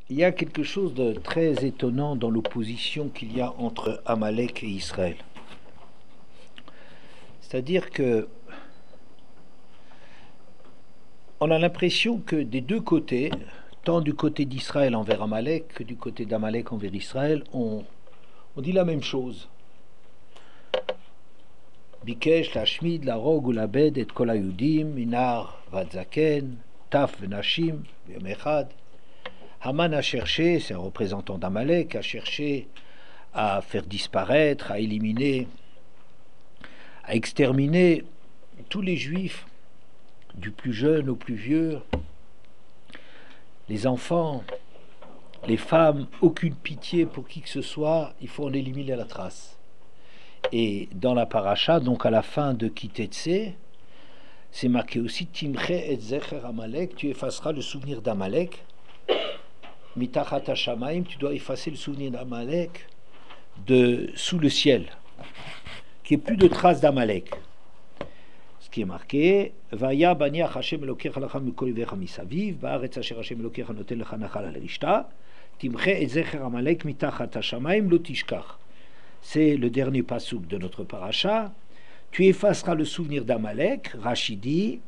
Il y a quelque chose de très étonnant dans l'opposition qu'il y a entre Amalek et Israël. C'est-à-dire que on a l'impression que des deux côtés, tant du côté d'Israël envers Amalek que du côté d'Amalek envers Israël, on dit la même chose. Bikesh, la Shmid, la Rog ou la Bed et Kol Hayudim, Minar Vadzaken, Taf Venashim, Yom Echad. Haman a cherché, c'est un représentant d'Amalek, a cherché à faire disparaître, à éliminer, à exterminer tous les juifs, du plus jeune au plus vieux, les enfants, les femmes, aucune pitié pour qui que ce soit, il faut en éliminer la trace. Et dans la paracha, donc à la fin de Kitetse, c'est marqué aussi Timche et Zecher Amalek, tu effaceras le souvenir d'Amalek. Mitachat Hashamaim, tu dois effacer le souvenir d'Amalek de sous le ciel, qu'il n'y ait plus de traces d'Amalek. Ce qui est marqué, Vaya baniach Hashem Elokecha lecha mikol ivecha misaviv, ba'aretz asher Hashem Elokecha noten lecha nachal al rishta, timche et zecher Amalek mitachat hashamayim lo tishkach. C'est le dernier pasouk de notre paracha. Tu effaceras le souvenir d'Amalek, Rashi dit,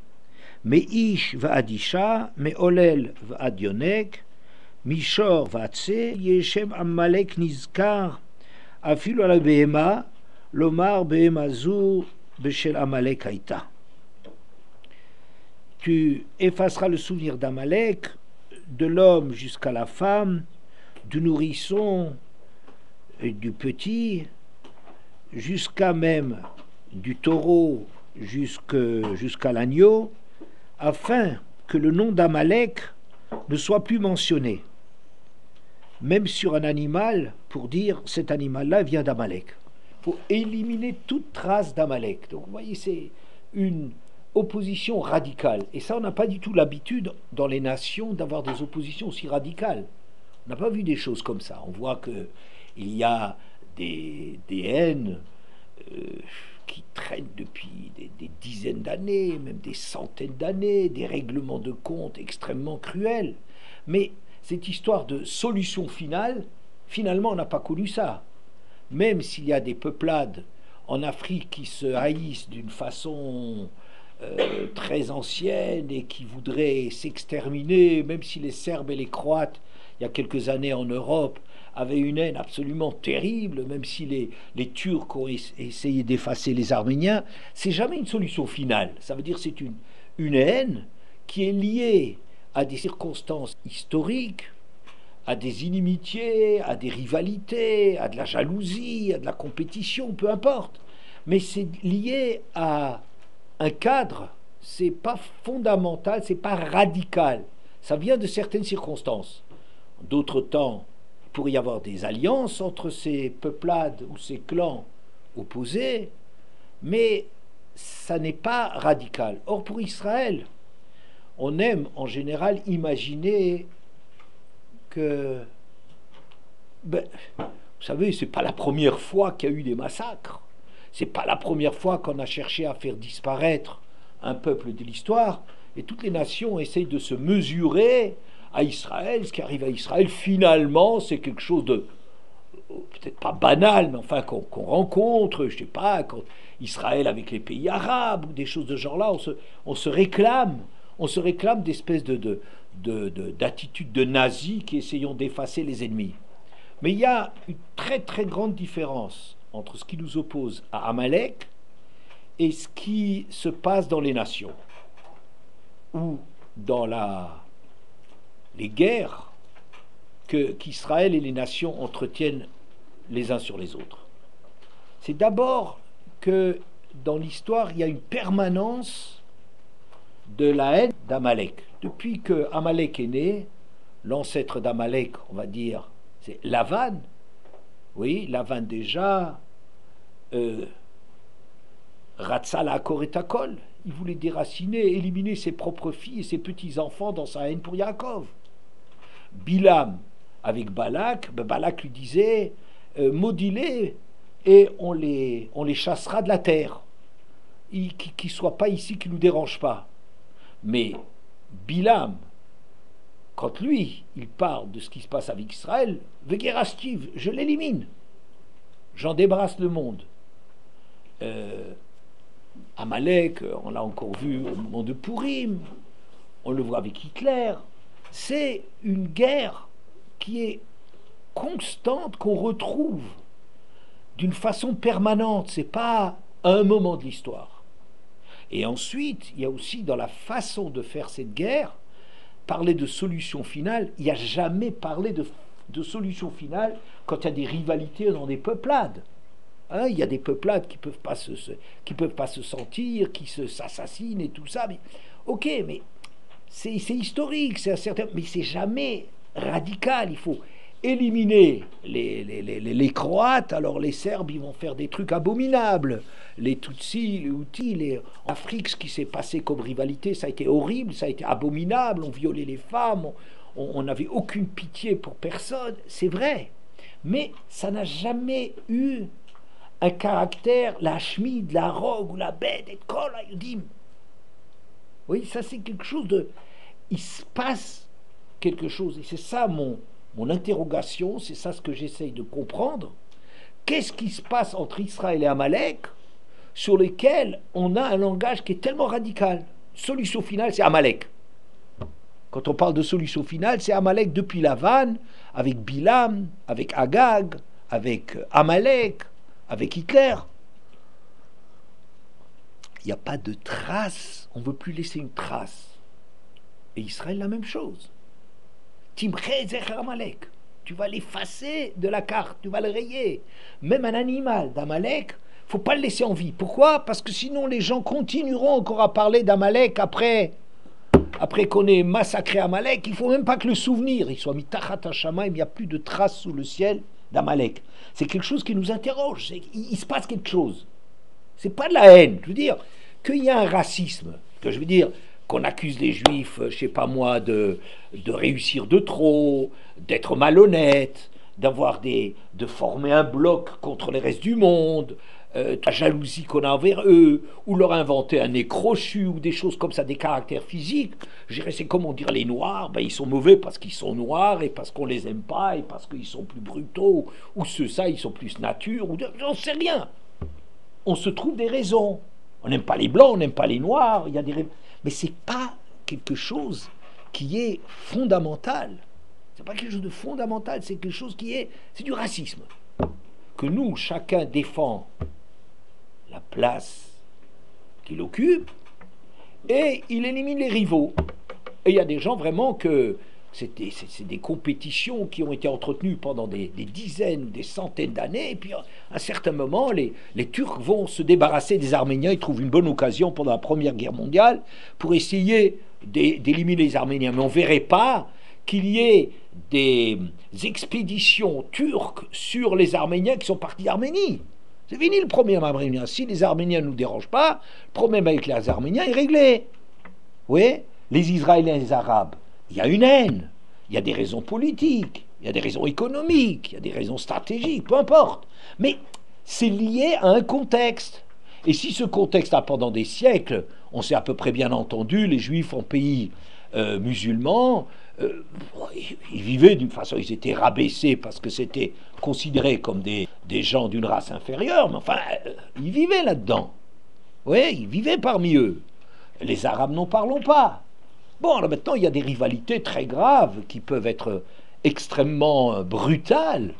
Meish va'adisha, me'olel va'adyonek, Mishor va'atse, Yeshem Amalek nizkar, afilu ala behema, lomar behema zu beshel Amalek haïta. Tu effaceras le souvenir d'Amalek, de l'homme jusqu'à la femme, du nourrisson et du petit, jusqu'à même du taureau jusqu'à l'agneau, afin que le nom d'Amalek ne soit plus mentionné, même sur un animal, pour dire cet animal-là vient d'Amalek. Il faut éliminer toute trace d'Amalek. Donc vous voyez, c'est une opposition radicale. Et ça, on n'a pas du tout l'habitude dans les nations d'avoir des oppositions aussi radicales. On n'a pas vu des choses comme ça. On voit qu'il y a des haines qui traînent depuis des dizaines d'années, même des centaines d'années, des règlements de compte extrêmement cruels. Mais cette histoire de solution finale, finalement, on n'a pas connu ça. Même s'il y a des peuplades en Afrique qui se haïssent d'une façon très ancienne et qui voudraient s'exterminer, même si les Serbes et les Croates, il y a quelques années en Europe, avaient une haine absolument terrible, même si les Turcs ont essayé d'effacer les Arméniens, c'est jamais une solution finale. Ça veut dire que c'est une haine qui est liée à des circonstances historiques, à des inimitiés, à des rivalités, à de la jalousie, à de la compétition, peu importe. Mais c'est lié à un cadre, c'est pas fondamental, c'est pas radical. Ça vient de certaines circonstances. D'autres temps, il pourrait y avoir des alliances entre ces peuplades ou ces clans opposés, mais ça n'est pas radical. Or, pour Israël, on aime en général imaginer que, vous savez, c'est pas la première fois qu'il y a eu des massacres. C'est pas la première fois qu'on a cherché à faire disparaître un peuple de l'histoire. Et toutes les nations essayent de se mesurer à Israël. Ce qui arrive à Israël, finalement, c'est quelque chose de peut-être pas banal, mais enfin qu'on rencontre, je sais pas, quand Israël avec les pays arabes ou des choses de ce genre-là, on se réclame d'espèces d'attitudes de nazis qui essayons d'effacer les ennemis. Mais il y a une très très grande différence entre ce qui nous oppose à Amalek et ce qui se passe dans les nations, ou dans les guerres qu'Israël et les nations entretiennent les uns sur les autres. C'est d'abord que dans l'histoire, il y a une permanence de la haine d'Amalek. Depuis que Amalek est né, l'ancêtre d'Amalek, on va dire, c'est Lavan. Oui, Lavan déjà, Ratzala Koretakol, il voulait déraciner, éliminer ses propres filles et ses petits-enfants dans sa haine pour Yaakov. Bilam, avec Balak, Balak lui disait, maudis-les et on les chassera de la terre. Qu'ils ne soient pas ici, qu'ils ne nous dérangent pas. Mais Bilam quand lui, il parle de ce qui se passe avec Israël, Vegerastiv, je l'élimine. J'en débarrasse le monde. Amalek, on l'a encore vu au moment de Purim, on le voit avec Hitler. C'est une guerre qui est constante, qu'on retrouve d'une façon permanente. C'est pas un moment de l'histoire. Et ensuite, il y a aussi dans la façon de faire cette guerre, parler de solution finale. Il n'y a jamais parlé de solution finale quand il y a des rivalités dans des peuplades. Hein, il y a des peuplades qui peuvent pas se sentir, qui s'assassinent et tout ça. Mais ok, mais c'est historique, c'est un certain, mais c'est jamais radical. Il faut éliminer les Croates. Alors les Serbes, ils vont faire des trucs abominables. Les Tutsis, les Hutus, en Afrique, ce qui s'est passé comme rivalité, ça a été horrible, ça a été abominable. On violait les femmes, on n'avait aucune pitié pour personne. C'est vrai, mais ça n'a jamais eu un caractère, la Schmid, la rogue ou la bête, et kol hayudim. Oui, ça c'est quelque chose de... Il se passe quelque chose, et c'est ça mon interrogation, c'est ça ce que j'essaye de comprendre. Qu'est-ce qui se passe entre Israël et Amalek, sur lesquels on a un langage qui est tellement radical? Solution finale, c'est Amalek. Quand on parle de solution finale, c'est Amalek depuis la vanne, avec Bilam, avec Agag, avec Amalek, avec Hitler. Il n'y a pas de trace, on ne veut plus laisser une trace. Et Israël, la même chose. Timché Zecher Amalek, tu vas l'effacer de la carte, tu vas le rayer. Même un animal d'Amalek, il ne faut pas le laisser en vie. Pourquoi? Parce que sinon les gens continueront encore à parler d'Amalek après qu'on ait massacré Amalek. Il ne faut même pas que le souvenir il soit mis tachat hashamaim, il n'y a plus de traces sous le ciel d'Amalek. C'est quelque chose qui nous interroge, il se passe quelque chose. C'est pas de la haine, je veux dire qu'il y a un racisme, que je veux dire qu'on accuse les juifs, je sais pas moi, de réussir de trop, d'être malhonnêtes, de former un bloc contre le reste du monde, la jalousie qu'on a envers eux, ou leur inventer un nez crochu, ou des choses comme ça, des caractères physiques. Je dirais, c'est comme on dirait les noirs, ben, ils sont mauvais parce qu'ils sont noirs, et parce qu'on les aime pas, et parce qu'ils sont plus brutaux, ou ceux-là, ils sont plus nature, ou j'en sais rien. On se trouve des raisons. On n'aime pas les blancs, on n'aime pas les noirs, il y a des raisons. Mais c'est pas quelque chose qui est fondamental. C'est pas quelque chose de fondamental, c'est quelque chose c'est du racisme. Que nous, chacun défend la place qu'il occupe et il élimine les rivaux. Et il y a des gens vraiment que c'est des compétitions qui ont été entretenues pendant des dizaines ou des centaines d'années, et puis à un certain moment, les Turcs vont se débarrasser des Arméniens. Ils trouvent une bonne occasion pendant la Première Guerre mondiale pour essayer d'éliminer les Arméniens. Mais on ne verrait pas qu'il y ait des expéditions turques sur les Arméniens qui sont partis d'Arménie. C'est fini le problème arménien. Si les Arméniens ne nous dérangent pas, le problème avec les Arméniens est réglé. Oui, les Israéliens et les Arabes, il y a une haine, il y a des raisons politiques, il y a des raisons économiques, il y a des raisons stratégiques, peu importe. Mais c'est lié à un contexte. Et si ce contexte a pendant des siècles, on s'est à peu près bien entendu, les Juifs en pays musulmans, ils vivaient d'une façon, ils étaient rabaissés parce que c'était considéré comme des gens d'une race inférieure, mais enfin, ils vivaient là-dedans. Oui, ils vivaient parmi eux. Les Arabes n'en parlons pas. Bon, alors maintenant, il y a des rivalités très graves qui peuvent être extrêmement brutales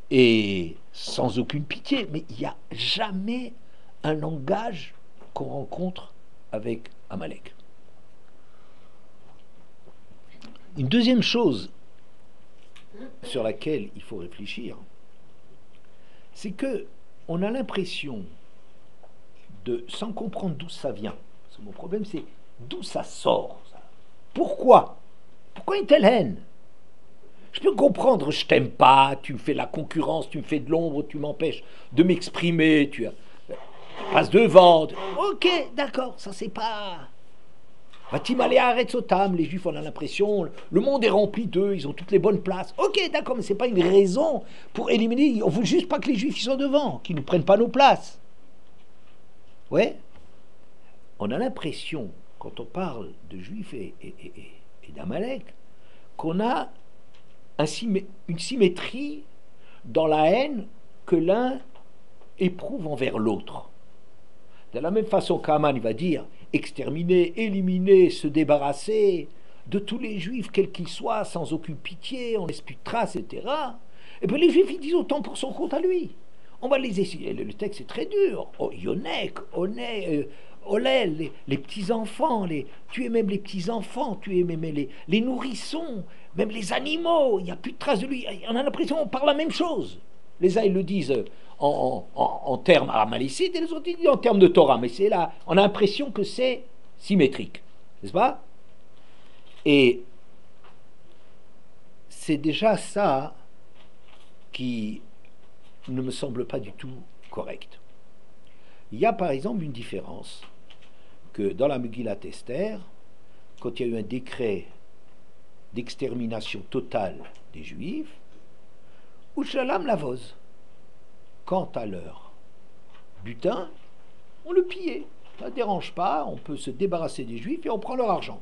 et sans aucune pitié, mais il n'y a jamais un langage qu'on rencontre avec Amalek. Une deuxième chose sur laquelle il faut réfléchir, c'est que on a l'impression sans comprendre d'où ça vient. Parce que mon problème, c'est d'où ça sort. Ça. Pourquoi une telle haine? Je peux comprendre, je t'aime pas, tu me fais la concurrence, tu me fais de l'ombre, tu m'empêches de m'exprimer, tu passes devant. Ok, d'accord, ça c'est pas... Les Juifs, on a l'impression, le monde est rempli d'eux, ils ont toutes les bonnes places. Ok, d'accord, mais c'est pas une raison pour éliminer. On veut juste pas que les Juifs ils soient devant, qu'ils ne prennent pas nos places. Ouais. On a l'impression, quand on parle de Juifs et d'Amalek, qu'on a une symétrie dans la haine que l'un éprouve envers l'autre. De la même façon qu'Aman va dire exterminer, éliminer, se débarrasser de tous les juifs, quels qu'ils soient, sans aucune pitié, on ne laisse plus de traces, etc. Et bien les juifs, ils disent autant pour son compte à lui. On va les essayer. Le texte est très dur. Oh, Yonek, Oné, Olel, les petits-enfants, tuer même les petits-enfants, tuer même les nourrissons, même les animaux. Il n'y a plus de traces de lui. On a l'impression qu'on parle la même chose. Les uns, ils le disent en termes amalicites, et les autres, ils disent en termes de Torah. Mais c'est là, on a l'impression que c'est symétrique. N'est-ce pas? Et c'est déjà ça qui ne me semble pas du tout correct. Il y a par exemple une différence que dans la Megillat Esther, quand il y a eu un décret d'extermination totale des Juifs, Ushalam Lavoz, quant à leur butin, on le pillait. Ça ne dérange pas, on peut se débarrasser des Juifs et on prend leur argent.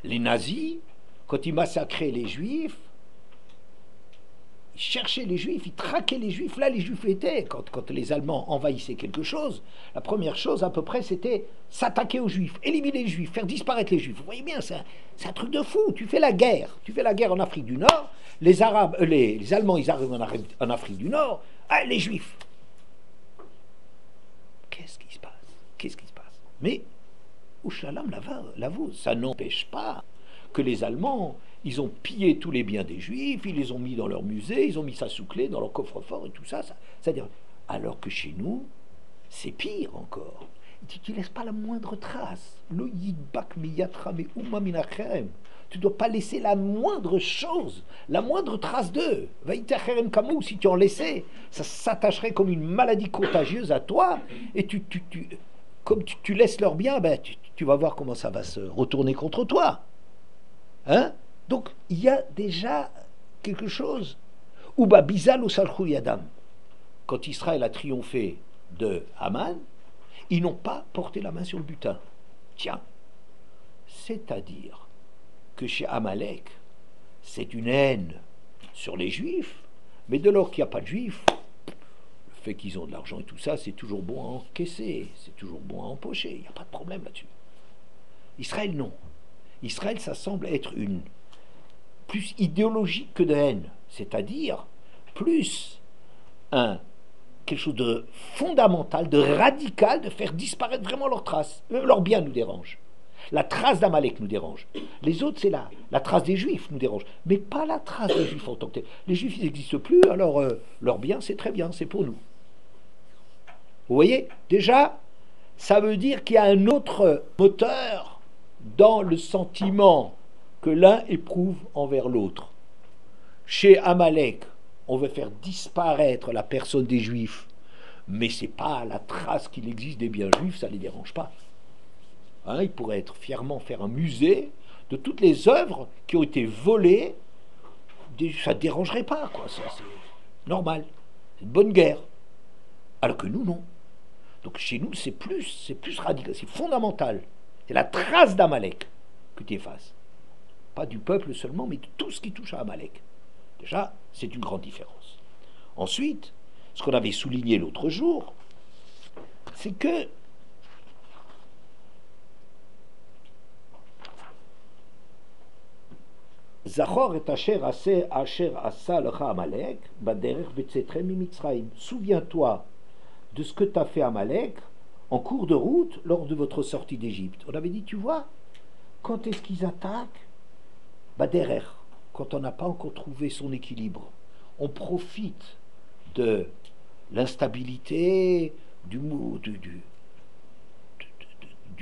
Les nazis, quand ils massacraient les Juifs, ils cherchaient les Juifs, ils traquaient les Juifs. Là, les Juifs étaient, quand les Allemands envahissaient quelque chose, la première chose à peu près, c'était s'attaquer aux Juifs, éliminer les Juifs, faire disparaître les Juifs. Vous voyez bien, c'est un truc de fou. Tu fais la guerre en Afrique du Nord, les Allemands, ils arrivent en Afrique du Nord, ah, les Juifs. Qu'est-ce qui se passe? Mais, Ouchalam l'avoue, ça n'empêche pas que les Allemands, ils ont pillé tous les biens des Juifs, ils les ont mis dans leur musée, ils ont mis ça sous clé dans leur coffre-fort et tout ça. C'est-à-dire, alors que chez nous, c'est pire encore. Tu ne laisses pas la moindre trace. Lo yidbak miyatra me umma minachem. Tu ne dois pas laisser la moindre chose, la moindre trace d'eux. Vaïtacherem kamou, si tu en laissais, ça s'attacherait comme une maladie contagieuse à toi, et comme tu laisses leurs biens, ben, tu vas voir comment ça va se retourner contre toi. Hein? Donc, il y a déjà quelque chose. Uba bizal ou salchou yadam. Quand Israël a triomphé de Haman, ils n'ont pas porté la main sur le butin. Tiens, c'est-à-dire que chez Amalek, c'est une haine sur les Juifs, mais de lors qu'il n'y a pas de Juifs, le fait qu'ils ont de l'argent et tout ça, c'est toujours bon à encaisser, c'est toujours bon à empocher, il n'y a pas de problème là-dessus. Israël, non. Israël, ça semble être une plus idéologique que de haine, c'est-à-dire plus quelque chose de fondamental, de radical, de faire disparaître vraiment leurs traces. Leur bien nous dérange. La trace d'Amalek nous dérange. Les autres, c'est la trace des Juifs nous dérange. Mais pas la trace des Juifs en tant que tel. Les Juifs, ils n'existent plus, alors leur bien, c'est très bien, c'est pour nous. Vous voyez, déjà, ça veut dire qu'il y a un autre moteur dans le sentiment que l'un éprouve envers l'autre. Chez Amalek, on veut faire disparaître la personne des Juifs, mais c'est pas la trace qu'il existe des biens juifs, ça ne les dérange pas. Hein, ils pourraient être fièrement faire un musée de toutes les œuvres qui ont été volées, ça ne dérangerait pas, quoi. C'est normal, c'est une bonne guerre. Alors que nous, non. Donc chez nous, c'est plus radical, c'est fondamental. C'est la trace d'Amalek que tu effaces. Pas du peuple seulement, mais de tout ce qui touche à Amalek. Déjà, c'est une grande différence. Ensuite, ce qu'on avait souligné l'autre jour, c'est que Zachor et Asher asa lecha Amalek, baderech vetzetrem mimitzraim. Souviens-toi de ce que t'as fait Amalek en cours de route lors de votre sortie d'Égypte. On avait dit, tu vois, quand est-ce qu'ils attaquent? Baderech, quand on n'a pas encore trouvé son équilibre. On profite de l'instabilité, du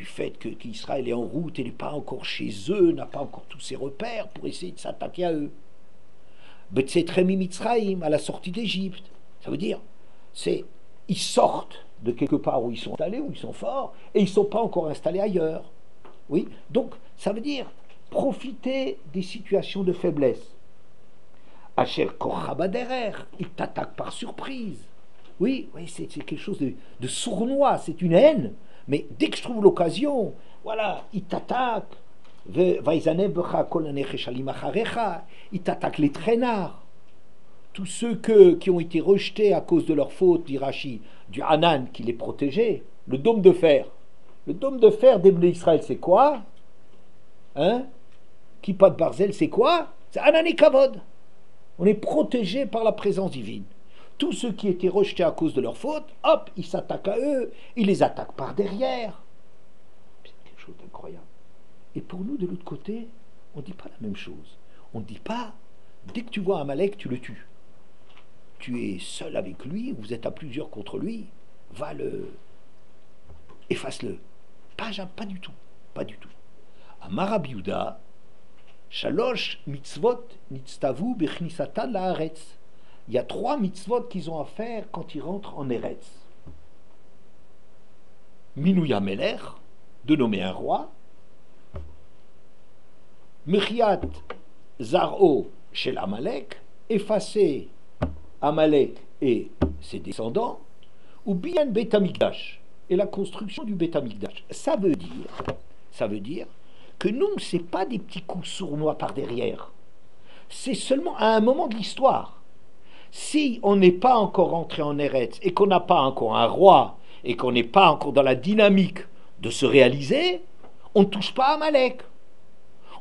fait qu'Israël est en route et n'est pas encore chez eux, n'a pas encore tous ses repères pour essayer de s'attaquer à eux. Betsetremi Mitzraïm, à la sortie d'Égypte. Ça veut dire, ils sortent de quelque part où ils sont installés, où ils sont forts, et ils ne sont pas encore installés ailleurs. Oui, donc ça veut dire profiter des situations de faiblesse. Asher Korchabaderer, il t'attaque par surprise. Oui, c'est quelque chose de sournois, c'est une haine. Mais dès que je trouve l'occasion, voilà, il t'attaque, Il t'attaque les traînards. Tous ceux qui ont été rejetés à cause de leur faute, dit Rashi, du Hanan qui les protégeait, le dôme de fer. Le dôme de fer d'Ebné Israël, c'est quoi? Hein? Kippat Barzel, c'est quoi? C'est Hanan et Kavod. On est protégé par la présence divine. Tous ceux qui étaient rejetés à cause de leur faute, hop, ils s'attaquent à eux, ils les attaquent par derrière. C'est quelque chose d'incroyable. Et pour nous, de l'autre côté, on ne dit pas la même chose. On ne dit pas, dès que tu vois Amalek, tu le tues. Tu es seul avec lui, vous êtes à plusieurs contre lui, va efface-le. Pas du tout, pas du tout. Amar Rabbi Yehuda, Shalosh mitzvot nitztavu bechnisatan laaretz. Il y a 3 mitzvot qu'ils ont à faire quand ils rentrent en Eretz. Minouya Melech, de nommer un roi. Mechiat Zaro shel Amalek, effacer Amalek et ses descendants. Ou Biyan Bet Hamikdash, et la construction du Bet Hamikdash. Ça veut dire que nous, ce n'est pas des petits coups sournois par derrière. C'est seulement à un moment de l'histoire. Si on n'est pas encore entré en Eretz et qu'on n'a pas encore un roi et qu'on n'est pas encore dans la dynamique de se réaliser, on ne touche pas à Amalek.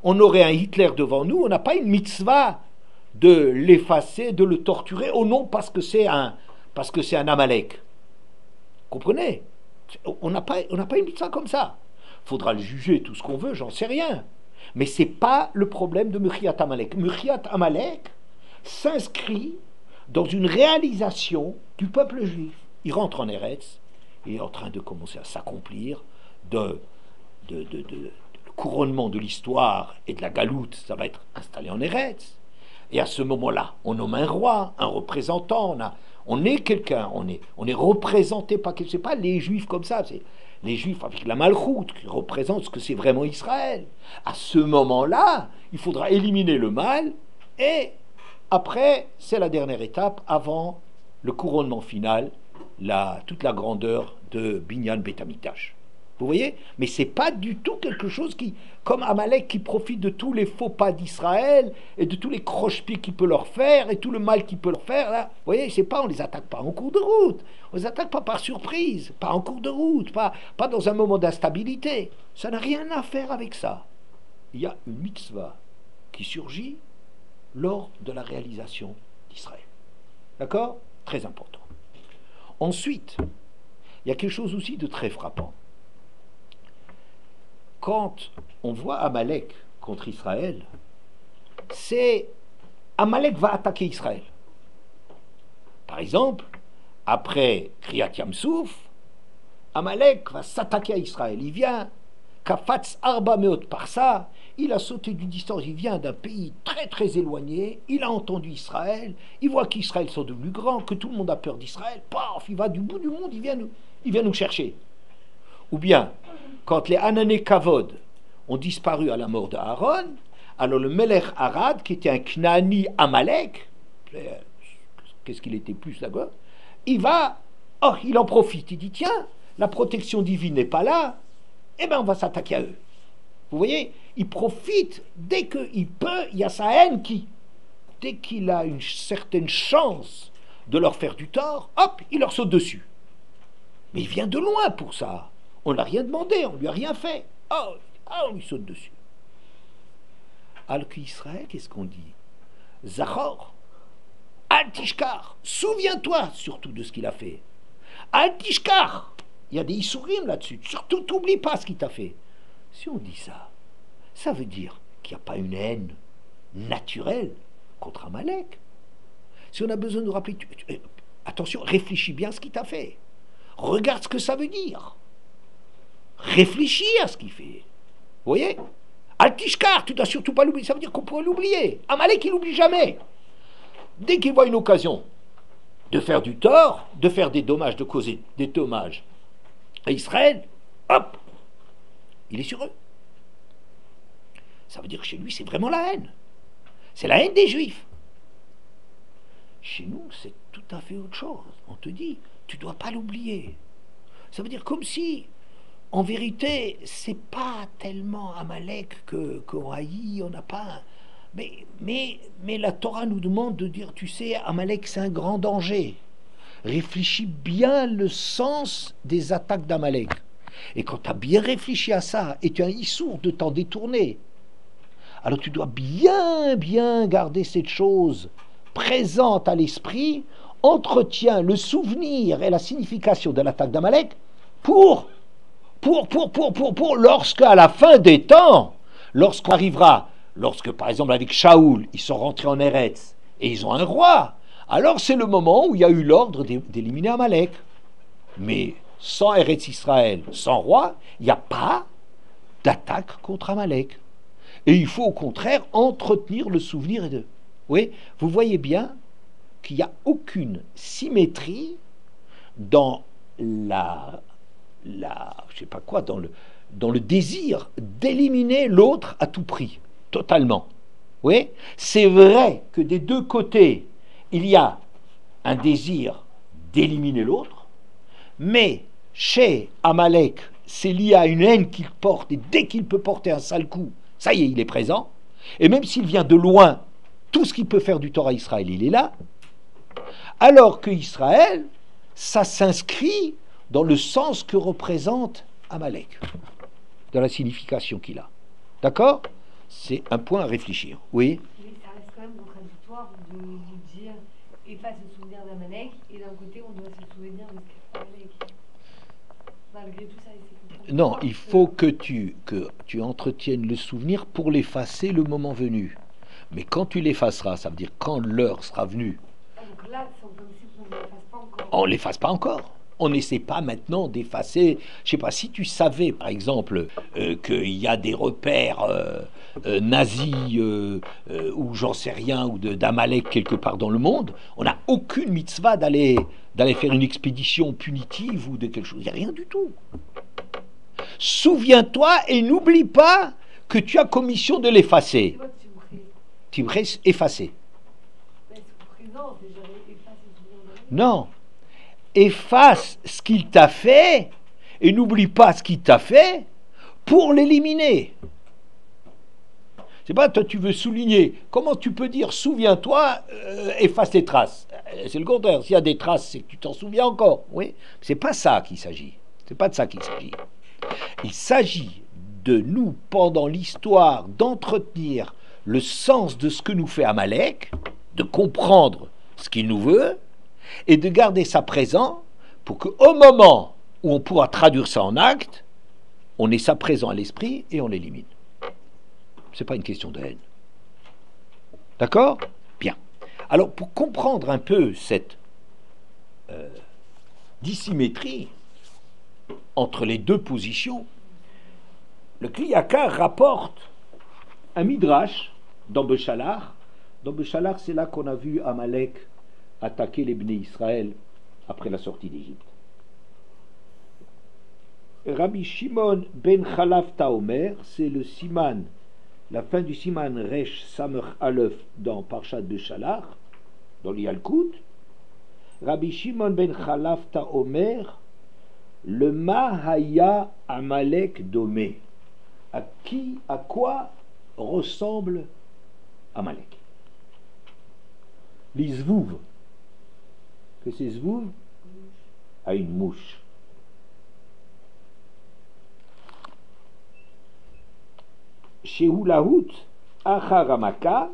On aurait un Hitler devant nous, on n'a pas une mitzvah de l'effacer, de le torturer, au nom parce que c'est un Amalek. Comprenez? On n'a pas une mitzvah comme ça. Faudra le juger tout ce qu'on veut, j'en sais rien. Mais c'est pas le problème de Mechiat Amalek. Mechiat Amalek s'inscrit dans une réalisation du peuple juif. Il rentre en Eretz, il est en train de commencer à s'accomplir, le couronnement de l'histoire et de la galoute, ça va être installé en Eretz. Et à ce moment-là, on nomme un roi, un représentant, on est quelqu'un, on est représenté par quelqu'un. C'est pas les juifs comme ça, c'est les juifs avec la malchoute qui représentent ce que c'est vraiment Israël. À ce moment-là, il faudra éliminer le mal et après, c'est la dernière étape avant le couronnement final, toute la grandeur de Binyan Bet Hamikdash. Vous voyez? Mais c'est pas du tout quelque chose qui, comme Amalek qui profite de tous les faux pas d'Israël et de tous les croche-pieds qu'il peut leur faire et tout le mal qu'il peut leur faire. Là, vous voyez, c'est pas, on les attaque pas en cours de route, on les attaque pas par surprise, pas en cours de route, pas dans un moment d'instabilité. Ça n'a rien à faire avec ça. Il y a une mitzvah qui surgit lors de la réalisation d'Israël. D'accord? Très important. Ensuite, il y a quelque chose aussi de très frappant. Quand on voit Amalek contre Israël, c'est Amalek va attaquer Israël. Par exemple, après Kriyat Yamsouf, Amalek va s'attaquer à Israël. Il vient, Kafatz Arba Meot Parsa, il a sauté d'une distance, il vient d'un pays très très éloigné, il a entendu Israël, il voit qu'Israël sont devenus grands, que tout le monde a peur d'Israël, paf, il va du bout du monde, il vient nous chercher. Ou bien, quand les Hanané Kavod ont disparu à la mort d'Aaron, alors le Melech Arad, qui était un Knaani Amalek, qu'est-ce qu'il était plus là-bas, il en profite, il dit tiens, la protection divine n'est pas là, eh bien on va s'attaquer à eux. Vous voyez, il profite, dès qu'il peut, il y a sa haine dès qu'il a une certaine chance de leur faire du tort, hop, il leur saute dessus. Mais il vient de loin pour ça. On ne l'a rien demandé, on ne lui a rien fait. On lui saute dessus. Alors qu'Israël, qu'est-ce qu'on dit? Zachor, Al-Tishkar, souviens-toi surtout de ce qu'il a fait. Al-Tishkar, il y a des Issourim là-dessus, surtout t'oublie pas ce qu'il t'a fait. Si on dit ça, ça veut dire qu'il n'y a pas une haine naturelle contre Amalek. Si on a besoin de nous rappeler, attention, réfléchis bien à ce qu'il t'a fait. Regarde ce que ça veut dire. Réfléchis à ce qu'il fait. Vous voyez? Al-Tishkar, tu ne dois surtout pas l'oublier. Ça veut dire qu'on pourrait l'oublier. Amalek, il n'oublie jamais. Dès qu'il voit une occasion de faire du tort, de faire des dommages, de causer des dommages à Israël, hop, il est sur eux. Ça veut dire que chez lui, c'est vraiment la haine. C'est la haine des Juifs. Chez nous, c'est tout à fait autre chose. On te dit, tu ne dois pas l'oublier. Ça veut dire comme si En vérité, c'est pas tellement Amalek qu'on haït, on n'a pas. Mais la Torah nous demande de dire, tu sais, Amalek c'est un grand danger. Réfléchis bien le sens des attaques d'Amalek. Et quand tu as bien réfléchi à ça, et tu as un issour de t'en détourner, alors tu dois bien garder cette chose présente à l'esprit, entretiens le souvenir et la signification de l'attaque d'Amalek lorsque, à la fin des temps, lorsqu'on arrivera, lorsque par exemple avec Shaoul, ils sont rentrés en Eretz et ils ont un roi, alors c'est le moment où il y a eu l'ordre d'éliminer Amalek. Mais sans Eretz Israël, sans roi, il n'y a pas d'attaque contre Amalek. Et il faut au contraire entretenir le souvenir de. Oui, vous voyez bien qu'il n'y a aucune symétrie dans je sais pas quoi, dans le désir d'éliminer l'autre à tout prix, totalement. Oui, c'est vrai que des deux côtés, il y a un désir d'éliminer l'autre, mais chez Amalek, c'est lié à une haine qu'il porte, et dès qu'il peut porter un sale coup, ça y est, il est présent, et même s'il vient de loin, tout ce qu'il peut faire du Torah Israël, il est là, alors que Israël, ça s'inscrit dans le sens que représente Amalek, dans la signification qu'il a. D'accord? C'est un point à réfléchir. Oui? Mais ça reste quand même contradictoire de dire efface le souvenir d'Amalek et d'un côté on doit se souvenir de ce qu'a fait Amalek. Malgré tout ça, c'est contradictoire. Non, il faut que tu entretiennes le souvenir pour l'effacer le moment venu. Mais quand tu l'effaceras, ça veut dire quand l'heure sera venue. Donc là, c'est comme si on ne l'efface pas encore. On ne l'efface pas encore. On n'essaie pas maintenant d'effacer. Je ne sais pas, si tu savais, par exemple, qu'il y a des repères nazis ou j'en sais rien, ou d'Amalek quelque part dans le monde, on n'a aucune mitzvah d'aller faire une expédition punitive ou de quelque chose. Il n'y a rien du tout. Souviens-toi et n'oublie pas que tu as commission de l'effacer. Tu restes effacé. Non. Efface ce qu'il t'a fait et n'oublie pas ce qu'il t'a fait pour l'éliminer. C'est pas, toi tu veux souligner. Comment tu peux dire souviens-toi, efface les traces? C'est le contraire. S'il y a des traces, c'est que tu t'en souviens encore. Oui. C'est pas ça qu'il s'agit. C'est pas de ça qu'il s'agit. Il s'agit de nous, pendant l'histoire, d'entretenir le sens de ce que nous fait Amalek, de comprendre ce qu'il nous veut, et de garder ça présent pour qu'au moment où on pourra traduire ça en acte, on ait ça présent à l'esprit et on l'élimine. C'est pas une question de haine. D'accord? Bien. Alors, pour comprendre un peu cette dissymétrie entre les deux positions, le Kli Yakar rapporte un midrash dans Béchalar. Dans Béchalar, c'est là qu'on a vu Amalek attaquer les Bnei Israël après la sortie d'Égypte. Rabbi Shimon ben Chalaf Taomer, c'est le siman, la fin du siman Resh Samech Aleph dans Parshat Béchalar, dans l'Yalkut. Rabbi Shimon ben Chalaf Taomer, le Mahaya Amalek Domé. À quoi ressemble Amalek? L'Izvouv. Que c'est Zvouv? À une mouche. Shehu Lahout Acharamaka,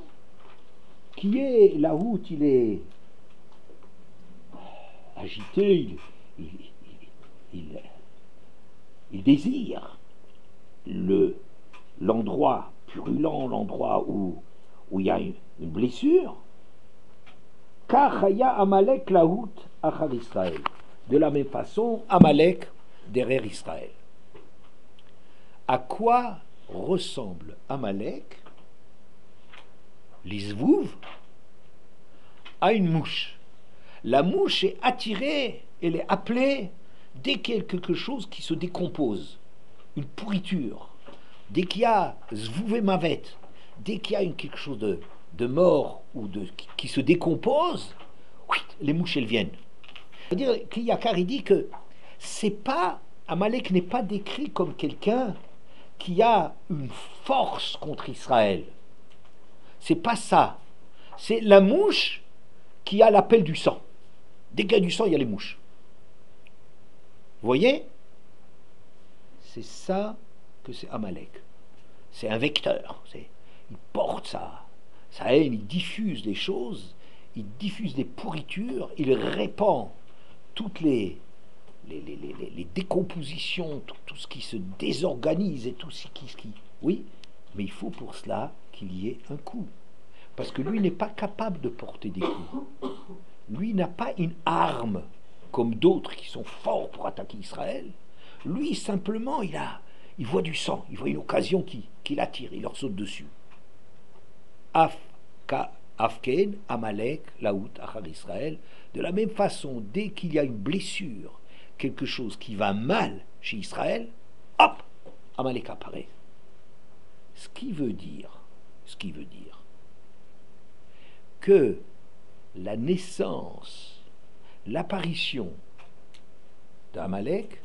qui est Lahout, il est agité, il désire l'endroit purulent, l'endroit où il y a une blessure. Kachaya Amalek Lahout Achar Israël. De la même façon, Amalek derrière Israël. À quoi ressemble Amalek? L'Izvouv à une mouche. La mouche est attirée, elle est appelée dès qu'il y a quelque chose qui se décompose, une pourriture, dès qu'il y a Zvouvé Mavet, dès qu'il y a quelque chose de mort ou qui se décompose, oui, les mouches elles viennent. C'est-à-dire qu'il y a car il dit que c'est pas Amalek n'est pas décrit comme quelqu'un qui a une force contre Israël. C'est pas ça. C'est la mouche qui a l'appel du sang. Dès qu'il y a du sang, il y a les mouches. Vous voyez? C'est ça que c'est Amalek. C'est un vecteur. Il porte sa haine, il diffuse des choses, il diffuse des pourritures, il répand toutes les décompositions, tout ce qui se désorganise et tout ce qui... Oui, mais il faut pour cela qu'il y ait un coup. Parce que lui n'est pas capable de porter des coups. Lui n'a pas une arme comme d'autres qui sont forts pour attaquer Israël. Lui, simplement, il voit du sang, il voit une occasion qui l'attire, il leur saute dessus. Afken, Amalek, Laout, Achar Israël. De la même façon, dès qu'il y a une blessure, quelque chose qui va mal chez Israël, hop, Amalek apparaît. Ce qui veut dire que la naissance, l'apparition d'Amalek,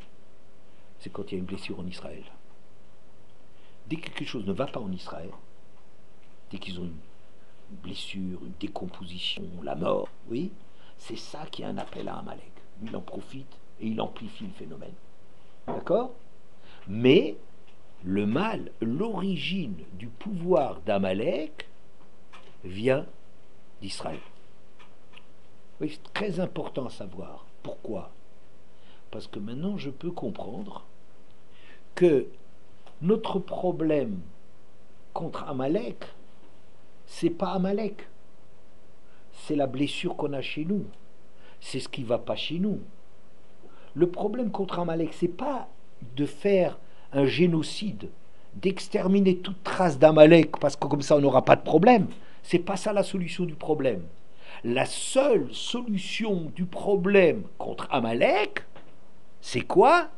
c'est quand il y a une blessure en Israël. Dès que quelque chose ne va pas en Israël, dès qu'ils ont une blessure, une décomposition, la mort, oui, c'est ça qui est un appel à Amalek. Il en profite et il amplifie le phénomène. D'accord? Mais le mal, l'origine du pouvoir d'Amalek vient d'Israël. Oui, c'est très important à savoir. Pourquoi? Parce que maintenant je peux comprendre que notre problème contre Amalek, c'est pas Amalek, c'est la blessure qu'on a chez nous, c'est ce qui va pas chez nous. Le problème contre Amalek, c'est pas de faire un génocide, d'exterminer toute trace d'Amalek, parce que comme ça on n'aura pas de problème. C'est pas ça la solution du problème. La seule solution du problème contre Amalek, c'est quoi?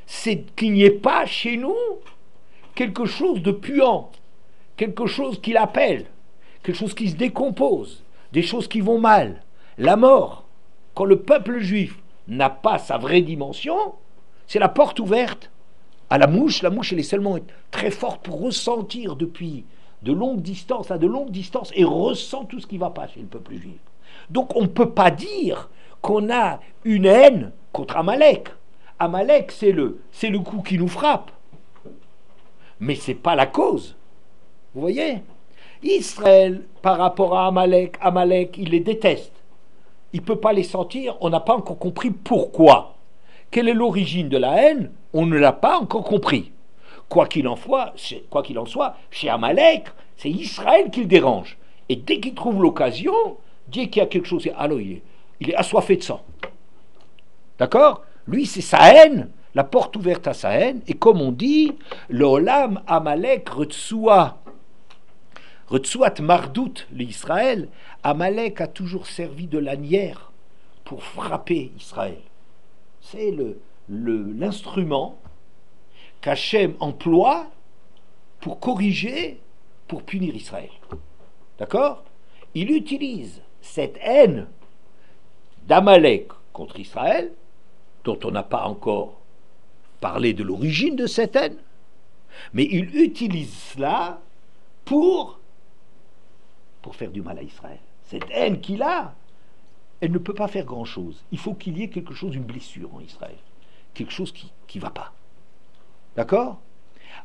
C'est qu'il n'y ait pas chez nous quelque chose de puant, quelque chose qui l'appelle, quelque chose qui se décompose, des choses qui vont mal, la mort. Quand le peuple juif n'a pas sa vraie dimension, c'est la porte ouverte à la mouche. La mouche, elle est seulement très forte pour ressentir depuis de longues distances à de longues distances et ressent tout ce qui ne va pas chez le peuple juif. Donc on ne peut pas dire qu'on a une haine contre Amalek. Amalek, c'est le coup qui nous frappe. Mais ce n'est pas la cause. Vous voyez? Israël, par rapport à Amalek, il les déteste. Il ne peut pas les sentir, on n'a pas encore compris pourquoi. Quelle est l'origine de la haine? On ne l'a pas encore compris. Quoi qu'il en soit, chez Amalek, c'est Israël qui le dérange. Et dès qu'il trouve l'occasion, dès qu'il y a quelque chose, alors il est assoiffé de sang. D'accord? Lui, c'est sa haine, la porte ouverte à sa haine. Et comme on dit, l'olam Amalek retsuat mardout l'Israël. Amalek a toujours servi de lanière pour frapper Israël. C'est l'instrument qu'Hachem emploie pour corriger, pour punir Israël. D'accord? Il utilise cette haine d'Amalek contre Israël, dont on n'a pas encore parlé de l'origine de cette haine, mais il utilise cela pour faire du mal à Israël. Cette haine qu'il a, elle ne peut pas faire grand-chose. Il faut qu'il y ait quelque chose, une blessure en Israël. Quelque chose qui ne va pas. D'accord?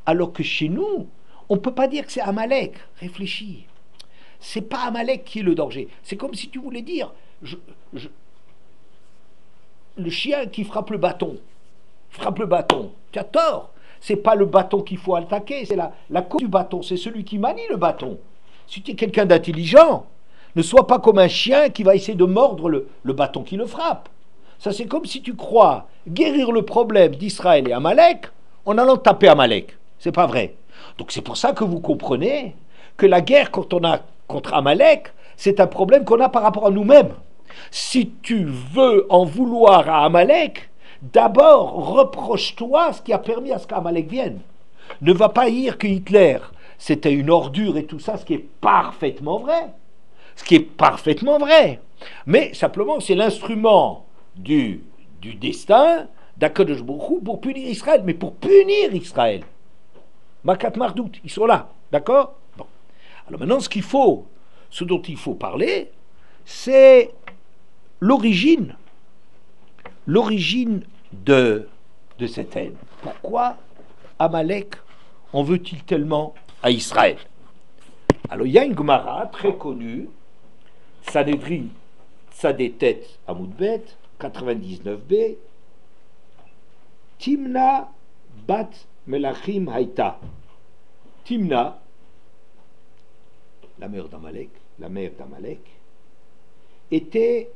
Alors que chez nous, on ne peut pas dire que c'est Amalek. Réfléchis. C'est pas Amalek qui est le danger. C'est comme si tu voulais dire le chien qui frappe le bâton. Tu as tort. C'est pas le bâton qu'il faut attaquer, c'est la cause du bâton. C'est celui qui manie le bâton. Si tu es quelqu'un d'intelligent, ne sois pas comme un chien qui va essayer de mordre le bâton qui le frappe. Ça, c'est comme si tu crois guérir le problème d'Israël et Amalek en allant taper Amalek. C'est pas vrai. Donc c'est pour ça que vous comprenez que la guerre contre Amalek, c'est un problème qu'on a par rapport à nous-mêmes. Si tu veux en vouloir à Amalek, d'abord reproche-toi ce qui a permis à ce qu'Amalek vienne. Ne va pas dire que Hitler, c'était une ordure et tout ça, ce qui est parfaitement vrai. Mais simplement, c'est l'instrument du destin d'Akadosh Baruch Hu pour punir Israël, mais pour punir Israël. Makat Mardout, ils sont là, d'accord? Bon. Alors maintenant, ce dont il faut parler, c'est l'origine de cette haine. Pourquoi Amalek en veut-il tellement à Israël? Alors il y a une Gemara très connue, Sanhedrin Tzadetet Amoudbet, 99b, Timna bat Melachim Haïta. Timna, la mère d'Amalek, était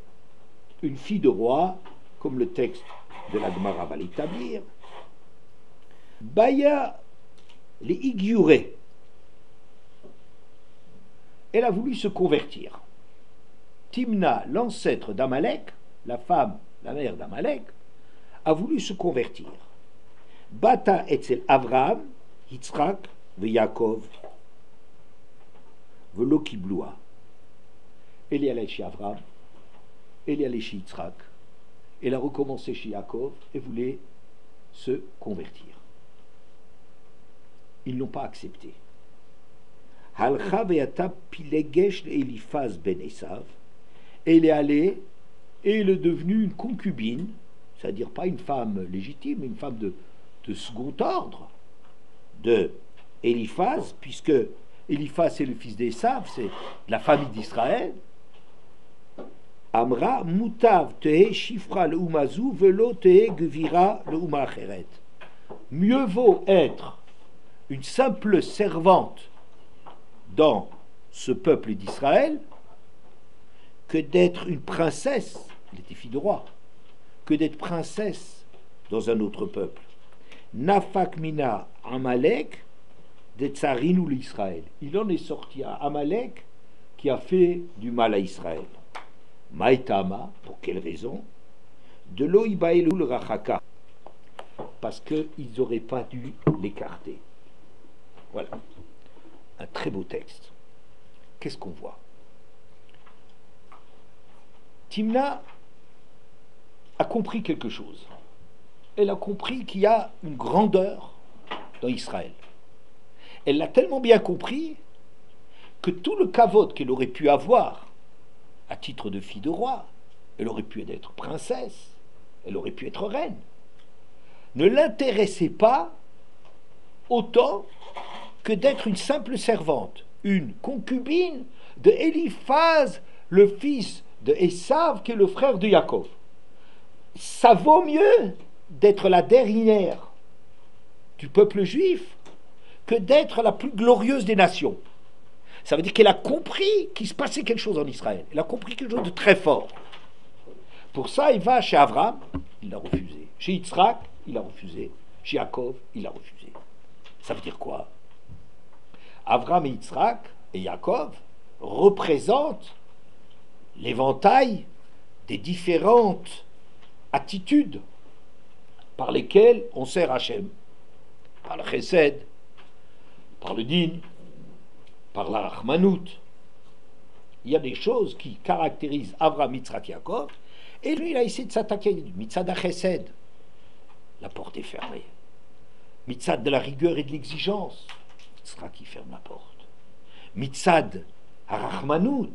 une fille de roi, comme le texte de la Gemara va l'établir. Baya les Igyuré. Elle a voulu se convertir. Timna, l'ancêtre d'Amalek, la mère d'Amalek, a voulu se convertir. Bata etzel Avraham, Yitzhak, Yaakov, velo kibloua. Elle est allée chez Avraham, elle est allée chez Yitzhak, elle a recommencé chez Yaakov et voulait se convertir. Ils n'ont pas accepté. Halcha ve'ata pilegesh Eliphaz ben Esav. Elle est allée et elle est devenue une concubine, c'est-à-dire pas une femme légitime, mais une femme de second ordre de Eliphaz, puisque Eliphaz c'est le fils d'Esav, c'est de la famille d'Israël. Amra mutav tehe shifra le umazu velo tehe gvira le umacheret. Mieux vaut être une simple servante dans ce peuple d'Israël que d'être une princesse, elle était fille de roi, que d'être princesse dans un autre peuple. Nafak mina Amalek de Tsarin ou l'Israël. Il en est sorti à Amalek qui a fait du mal à Israël. Maïtama, pour quelle raison? De l'Oïbaïlou le Rachaka, parce qu'ils n'auraient pas dû l'écarter. Voilà, un très beau texte. Qu'est-ce qu'on voit? Timna a compris quelque chose. Elle a compris qu'il y a une grandeur dans Israël. Elle l'a tellement bien compris que tout le kavod qu'elle aurait pu avoir à titre de fille de roi, elle aurait pu être princesse, elle aurait pu être reine, ne l'intéressait pas autant que d'être une simple servante, une concubine de Eliphaz, le fils de Esav, qui est le frère de Yaakov. Ça vaut mieux d'être la dernière du peuple juif que d'être la plus glorieuse des nations. Ça veut dire qu'elle a compris qu'il se passait quelque chose en Israël. Elle a compris quelque chose de très fort. Pour ça, il va chez Avraham, il l'a refusé. Chez Yitzhak, il l'a refusé. Chez Yaakov, il l'a refusé. Ça veut dire quoi? Avraham et Yitzhak et Yaakov représentent l'éventail des différentes attitudes par lesquelles on sert Hachem. Par le chesed, par le din, par la rachmanout. Il y a des choses qui caractérisent Avraham, Yitzhak, Yaakov, et lui, il a essayé de s'attaquer. Mitzad ha-chesed, la porte est fermée. Mitzad de la rigueur et de l'exigence, Yitzhak qui ferme la porte. Mitzad ha-rachmanout,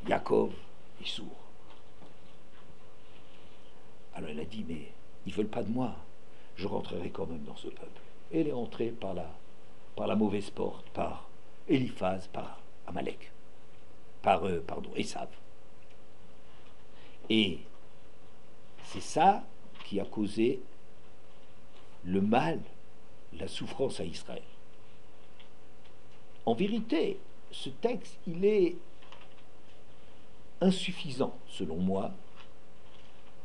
Yaakov est sourd. Alors elle a dit, mais ils ne veulent pas de moi, je rentrerai quand même dans ce peuple. Et elle est entrée par la mauvaise porte, par Eliphaz, par Amalek, par Esav. Et c'est ça qui a causé le mal, la souffrance à Israël. En vérité, ce texte, il est insuffisant, selon moi,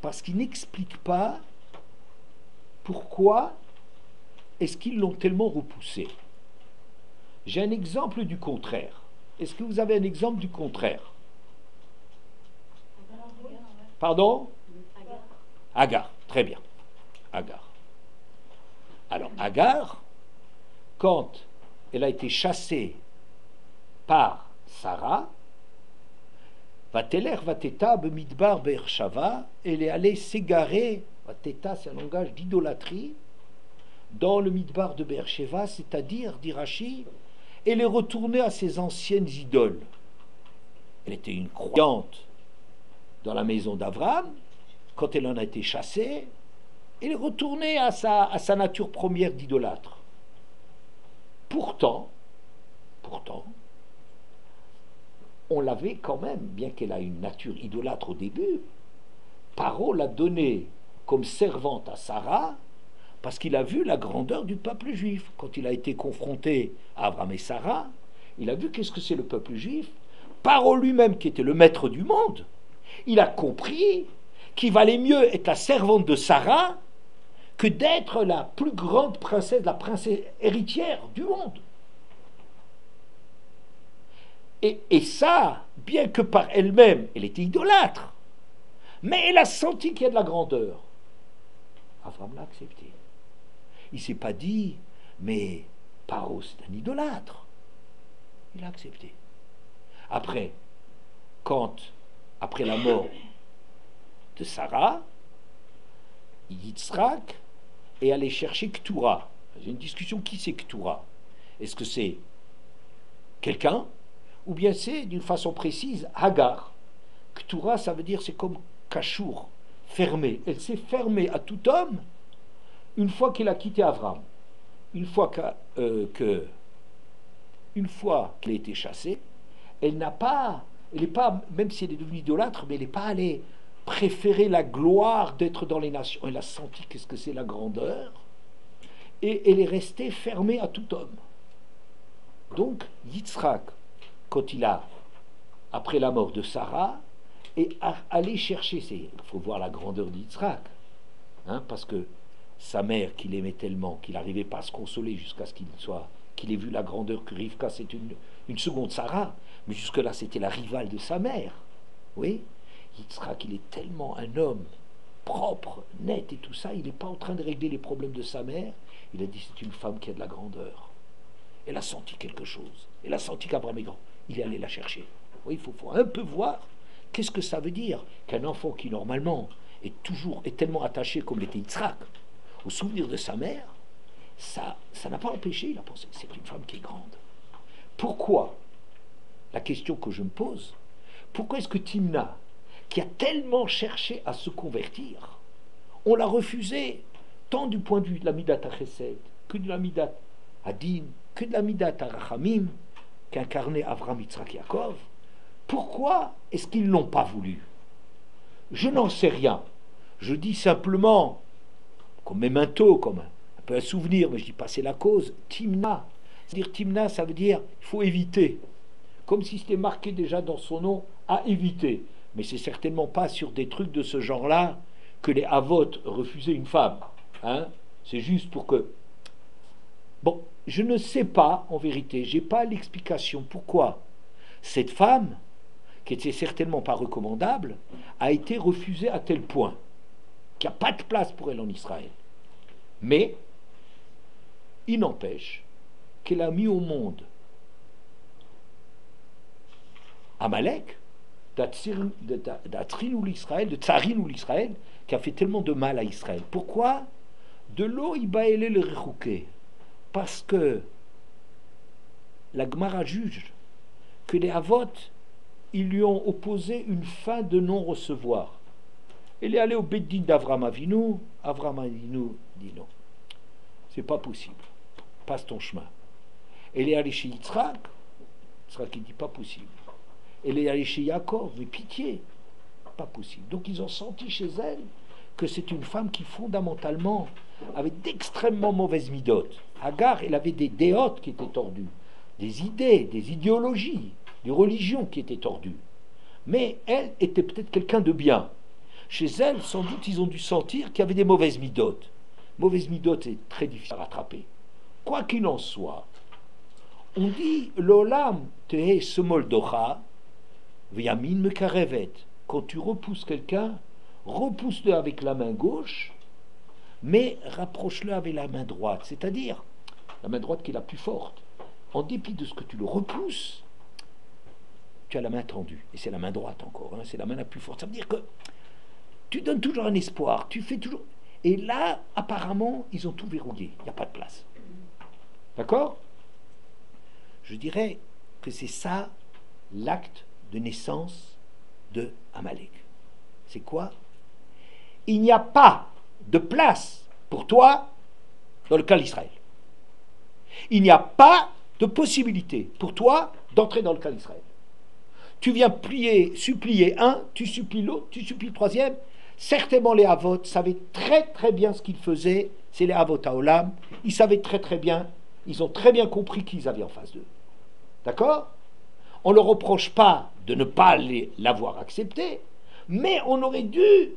parce qu'il n'explique pas pourquoi est-ce qu'ils l'ont tellement repoussé. J'ai un exemple du contraire. Est-ce que vous avez un exemple du contraire? Pardon? Agar, très bien. Agar. Alors, Agar, quand elle a été chassée par Sarah, Vateler Vateta Bemidbar Beershava, elle est allée s'égarer Theta, c'est un langage d'idolâtrie dans le Midbar de Beersheva, c'est-à-dire, dit Rashi, elle est retournée à ses anciennes idoles. Elle était une croyante dans la maison d'Abraham. Quand elle en a été chassée, elle est retournée à sa nature première d'idolâtre. Pourtant, on l'avait quand même, bien qu'elle a une nature idolâtre au début, Paro l'a donnée comme servante à Sarah, parce qu'il a vu la grandeur du peuple juif. Quand il a été confronté à Abraham et Sarah, il a vu qu'est-ce que c'est le peuple juif. Paro lui-même, qui était le maître du monde, il a compris qu'il valait mieux être la servante de Sarah que d'être la plus grande princesse, la princesse héritière du monde. Et ça, bien que par elle-même, elle était idolâtre, mais elle a senti qu'il y a de la grandeur. Abraham l'a accepté. Il ne s'est pas dit, mais Paro, c'est un idolâtre. Il a accepté. Après la mort de Sarah, Yitzhak est allé chercher Ketura. J'ai une discussion, qui c'est Ketura? Est-ce que c'est quelqu'un, ou bien c'est, d'une façon précise, Hagar? Ketura, ça veut dire, c'est comme Kashour, fermé. Elle s'est fermée à tout homme une fois qu'elle a quitté Avram. Une fois qu'elle a été chassée, elle n'est pas, même si elle est devenue idolâtre, mais elle n'est pas allée préférer la gloire d'être dans les nations. Elle a senti qu'est-ce que c'est la grandeur, et elle est restée fermée à tout homme. Donc, Yitzhak, quand après la mort de Sarah, est allé chercher, il faut voir la grandeur d'Yitzhak, parce que sa mère, qu'il aimait tellement, qu'il n'arrivait pas à se consoler jusqu'à ce qu'il ait vu la grandeur que Rivka, c'est une seconde Sarah, mais jusque-là, c'était la rivale de sa mère. Oui, Yitzhak, il est tellement un homme propre, net et tout ça, il n'est pas en train de régler les problèmes de sa mère. Il a dit, c'est une femme qui a de la grandeur. Elle a senti quelque chose. Elle a senti qu'Abraham est grand. Il est allé la chercher. Oui, il faut un peu voir qu'est-ce que ça veut dire qu'un enfant qui, normalement, est tellement attaché comme l'était Yitzhak au souvenir de sa mère, ça n'a pas empêché, il a pensé, c'est une femme qui est grande. Pourquoi? La question que je me pose, pourquoi est-ce que Timna, qui a tellement cherché à se convertir, on l'a refusé, tant du point de vue de la Midat HaChesed, que de la Midat Hadin, que de la Midat HaRachamim, qu'incarnait Avram, Yitzhak, Yaakov? Pourquoi est-ce qu'ils ne l'ont pas voulu? Je n'en sais rien. Je dis simplement, comme memento, comme un peu un souvenir, mais je dis pas c'est la cause, Timna. C'est-à-dire Timna, ça veut dire il faut éviter. Comme si c'était marqué déjà dans son nom, à éviter. Mais c'est certainement pas sur des trucs de ce genre-là que les Havot refusaient une femme. C'est juste pour que... Bon, je ne sais pas, en vérité, j'ai pas l'explication pourquoi cette femme, qui était certainement pas recommandable, a été refusée à tel point qu'il n'y a pas de place pour elle en Israël. Mais, il n'empêche qu'elle a mis au monde Amalek, d'Atrinou l'Israël, de Tsarinu l'Israël, qui a fait tellement de mal à Israël. Pourquoi? De l'eau, il baélé le rechouké. Parce que la Gemara juge que les Havot, ils lui ont opposé une fin de non-recevoir. Elle est allée au Beddin d'Avram Avinu. Avram Avinu dit non, c'est pas possible, passe ton chemin. Elle est allée chez Yitzhak, Yitzhak il dit pas possible. Elle est allée chez Yaakov, mais pitié, pas possible. Donc ils ont senti chez elle que c'est une femme qui fondamentalement avait d'extrêmement mauvaises midotes. Hagar, elle avait des déotes qui étaient tordues, des idées, des idéologies, des religions qui étaient tordues. Mais elle était peut-être quelqu'un de bien. Chez elle, sans doute, ils ont dû sentir qu'il y avait des mauvaises midotes. Mauvaise midote, c'est très difficile à rattraper. Quoi qu'il en soit, on dit l'olam tehe semoldocha v'yamin mekarevet. Quand tu repousses quelqu'un, repousse-le avec la main gauche, mais rapproche-le avec la main droite, c'est-à-dire la main droite qui est la plus forte. En dépit de ce que tu le repousses, tu as la main tendue, et c'est la main droite encore, c'est la main la plus forte. Ça veut dire que tu donnes toujours un espoir, tu fais toujours... Et là, apparemment, ils ont tout verrouillé, il n'y a pas de place. D'accord? Je dirais que c'est ça l'acte de naissance de Amalek. C'est quoi? Il n'y a pas de place pour toi dans le clan d'Israël. Il n'y a pas de possibilité pour toi d'entrer dans le clan d'Israël. Tu viens supplier un, tu supplies l'autre, tu supplies le troisième. Certainement les Havot savaient très très bien ce qu'ils faisaient, c'est les Havot Haolam. Ils savaient très très bien, ils ont très bien compris qui ils avaient en face d'eux. D'accord? On ne leur reproche pas de ne pas l'avoir accepté, mais on aurait dû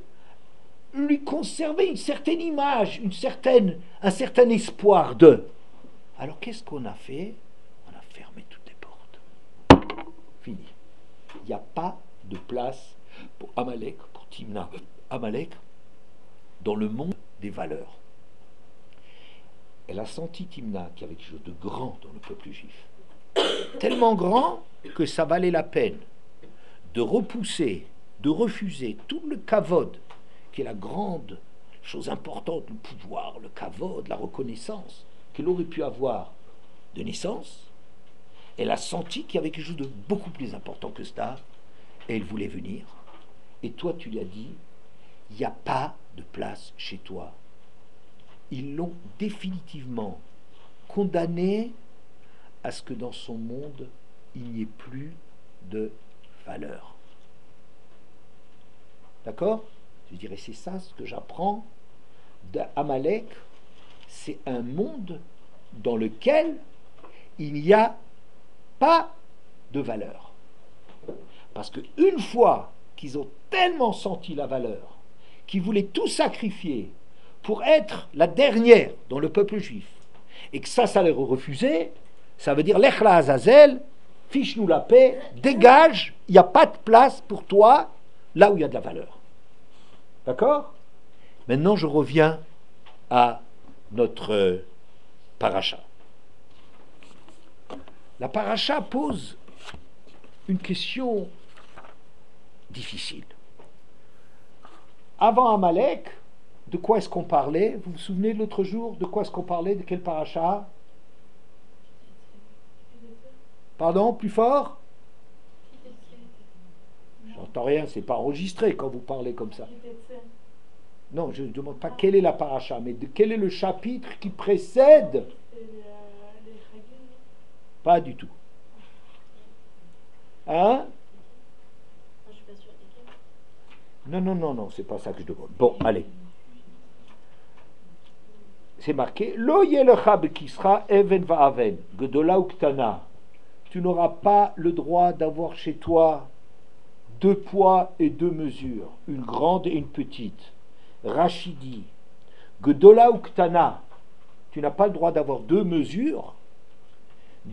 lui conserver une certaine image, un certain espoir d'eux. Alors qu'est-ce qu'on a fait? On a fermé toutes les portes. Fini. Il n'y a pas de place pour Amalek, pour Timna. Amalek, dans le monde des valeurs. Elle a senti Timna qu'il y avait quelque chose de grand dans le peuple juif. Tellement grand que ça valait la peine de repousser, de refuser tout le kavod, qui est la grande chose importante, le pouvoir, le kavod, la reconnaissance qu'elle aurait pu avoir de naissance. Elle a senti qu'il y avait quelque chose de beaucoup plus important que cela, et elle voulait venir. Et toi, tu lui as dit, il n'y a pas de place chez toi. Ils l'ont définitivement condamnée à ce que dans son monde, il n'y ait plus de valeur. D'accord? Je dirais, c'est ça ce que j'apprends d'Amalek. C'est un monde dans lequel il n'y a pas de valeur. Parce qu'une fois qu'ils ont tellement senti la valeur, qu'ils voulaient tout sacrifier pour être la dernière dans le peuple juif, et que ça leur refusait, ça veut dire Lech la Azazel, fiche-nous la paix, dégage, il n'y a pas de place pour toi là où il y a de la valeur. D'accord? Maintenant, je reviens à notre paracha. La paracha pose une question difficile. Avant Amalek, de quoi est-ce qu'on parlait? Vous vous souvenez de l'autre jour? De quoi est-ce qu'on parlait? De quel paracha? Pardon, plus fort? J'entends rien, c'est pas enregistré quand vous parlez comme ça. Non, je ne demande pas quelle est la paracha, mais quel est le chapitre qui précède? Pas du tout. Hein? Non, c'est pas ça que je demande. Bon, allez. C'est marqué Lo yelecha bekisra even va'aven, gedola uktana. Tu n'auras pas le droit d'avoir chez toi 2 poids et 2 mesures, une grande et une petite. Rachidi, gedola uktana. Tu n'as pas le droit d'avoir 2 mesures.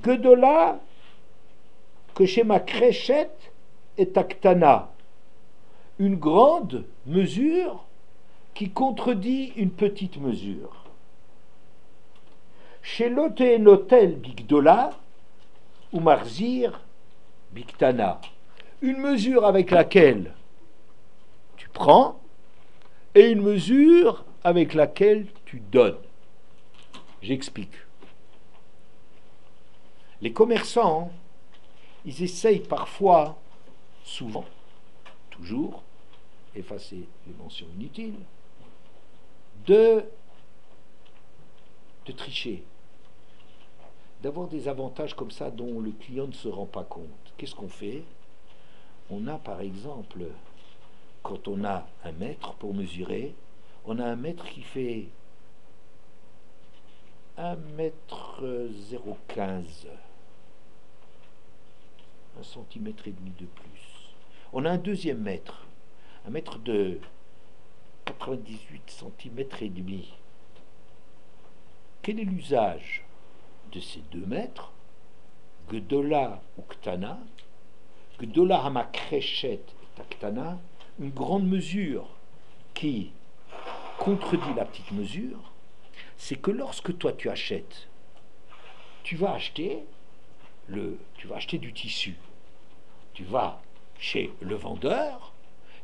Gedola, que chez ma kreshet et aktana. Une grande mesure qui contredit une petite mesure. Chez l'otenotel bigdola ou marzir biktana. Une mesure avec laquelle tu prends et une mesure avec laquelle tu donnes. J'explique. Les commerçants, ils essayent parfois, souvent, toujours, effacer les mentions inutiles, de tricher, d'avoir des avantages comme ça dont le client ne se rend pas compte. Qu'est-ce qu'on fait? On a par exemple, quand on a un mètre pour mesurer, on a un mètre qui fait 1,015 m, 1,5 cm de plus. On a un deuxième mètre, un mètre de 98 cm et demi. Quel est l'usage de ces 2 mètres? Gedola ou Ktana, Gedola hamakreshet taktana, une grande mesure qui contredit la petite mesure, c'est que lorsque toi tu achètes, tu vas acheter du tissu. Tu vas chez le vendeur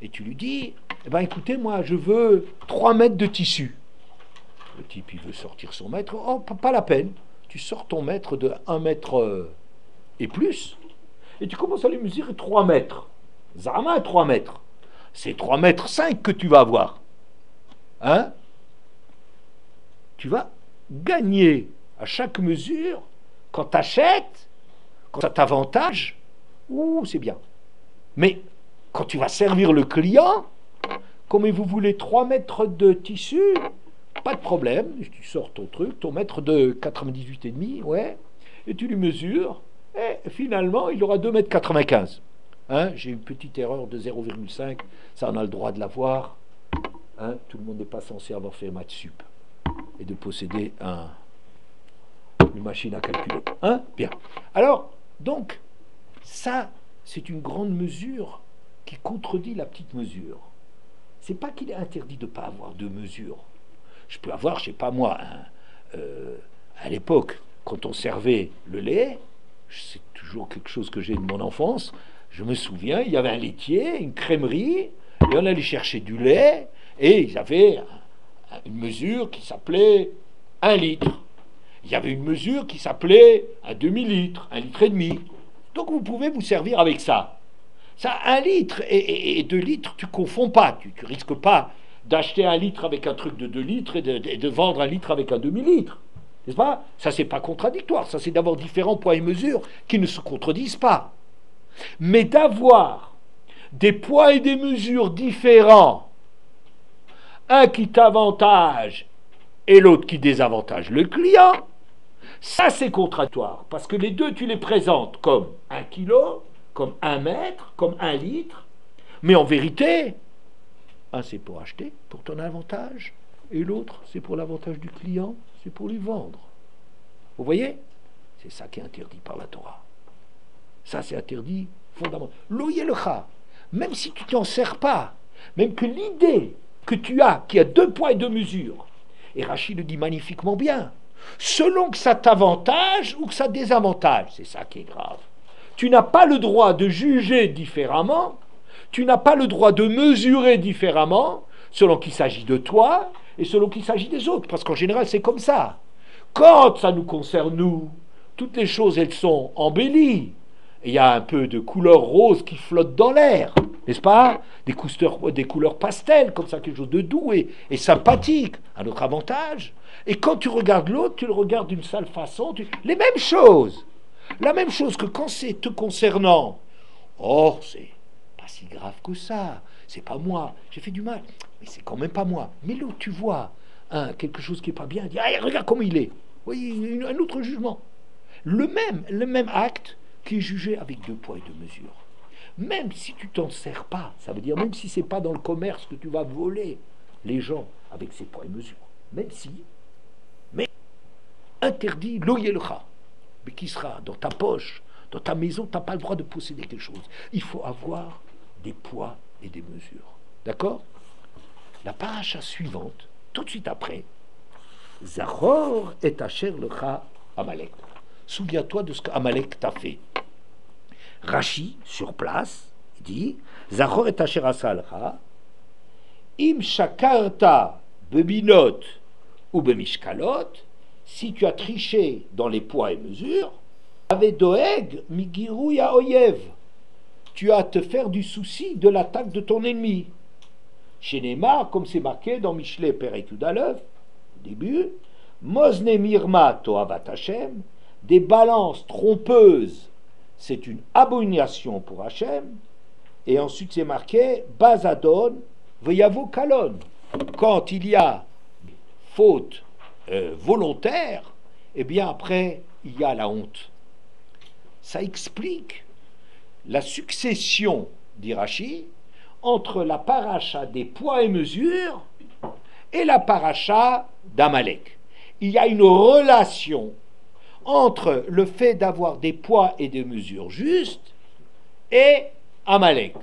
et tu lui dis Eh bien écoutez, moi je veux 3 mètres de tissu. Le type il veut sortir son mètre, oh pas la peine, tu sors ton mètre de 1 mètre et plus, et tu commences à lui mesurer 3 mètres. Zama 3 mètres. C'est 3 mètres 5 que tu vas avoir. Hein? Tu vas gagner à chaque mesure quand tu achètes, quand ça t'avantage, ouh, c'est bien. Mais quand tu vas servir le client, comme vous voulez 3 mètres de tissu, pas de problème, tu sors ton truc, ton mètre de 98,5, ouais, et tu lui mesures, et finalement, il aura 2,95 m. Hein, j'ai une petite erreur de 0,5, ça on a le droit de l'avoir. Hein, tout le monde n'est pas censé avoir fait maths sup et de posséder une machine à calculer. Hein, bien. Alors, donc, ça, c'est une grande mesure qui contredit la petite mesure. C'est pas qu'il est interdit de ne pas avoir de mesure. Je peux avoir, je sais pas moi, à l'époque, quand on servait le lait, c'est toujours quelque chose que j'ai de mon enfance, je me souviens, il y avait un laitier, une crèmerie, et on allait chercher du lait, et ils avaient une mesure qui s'appelait 1 litre. Il y avait une mesure qui s'appelait un demi-litre, 1,5 litre. Donc vous pouvez vous servir avec ça. Ça, 1 litre et 2 litres, tu ne confonds pas. Tu ne risques pas d'acheter 1 litre avec un truc de 2 litres et de vendre 1 litre avec un demi-litre. N'est-ce pas? Ça, c'est pas contradictoire. Ça, c'est d'avoir différents poids et mesures qui ne se contredisent pas. Mais d'avoir des poids et des mesures différents, un qui t'avantage et l'autre qui désavantage le client, ça c'est contradictoire, parce que les deux tu les présentes comme 1 kilo, comme 1 mètre, comme 1 litre, mais en vérité, un c'est pour acheter, pour ton avantage, et l'autre c'est pour l'avantage du client, c'est pour lui vendre. Vous voyez? C'est ça qui est interdit par la Torah. Ça c'est interdit fondamentalement. L'oyelcha, même si tu t'en sers pas, même que l'idée que tu as, qui a 2 poids et 2 mesures, et Rachid le dit magnifiquement bien, selon que ça t'avantage ou que ça désavantage, c'est ça qui est grave. Tu n'as pas le droit de juger différemment, tu n'as pas le droit de mesurer différemment, selon qu'il s'agit de toi et selon qu'il s'agit des autres, parce qu'en général c'est comme ça. Quand ça nous concerne nous, toutes les choses elles sont embellies. Il y a un peu de couleur rose qui flotte dans l'air, n'est-ce pas? Des couleurs pastel, comme ça, quelque chose de doux et sympathique, à notre avantage. Et quand tu regardes l'autre, tu le regardes d'une sale façon, les mêmes choses. La même chose que quand c'est te concernant. Oh, c'est pas si grave que ça. C'est pas moi. J'ai fait du mal. Mais c'est quand même pas moi. Mais l'autre, tu vois, quelque chose qui est pas bien, dit, ah, regarde comment il est. Vous voyez, un autre jugement. Le même acte qui est jugé avec 2 poids et 2 mesures. Même si tu t'en sers pas, ça veut dire même si c'est pas dans le commerce que tu vas voler les gens avec ces poids et mesures, même si, mais interdit l'oyelcha, mais qui sera dans ta poche, dans ta maison, tu n'as pas le droit de posséder quelque chose. Il faut avoir des poids et des mesures. D'accord? La paracha suivante, tout de suite après, Zachor et Asher lecha Amalek. Souviens-toi de ce qu'Amalek t'a fait. Rashi, sur place, dit Zachor et Asher asalcha, im shakarta bebinot ou bemishkalot, si tu as triché dans les poids et mesures, avec doeg migiru ya oyev, tu as à te faire du souci de l'attaque de ton ennemi. Chez Neymar, comme c'est marqué dans Mishlei Perek Yudalev, au début, Mozne mirma toavat Hashem, des balances trompeuses, c'est une abomination pour Hachem. Et ensuite c'est marqué Bazadon veyavo kalon. Quand il y a faute volontaire, eh bien après il y a la honte. Ça explique la succession, dit Rashi, entre la paracha des poids et mesures et la paracha d'Amalek. Il y a une relation entre le fait d'avoir des poids et des mesures justes et Amalek.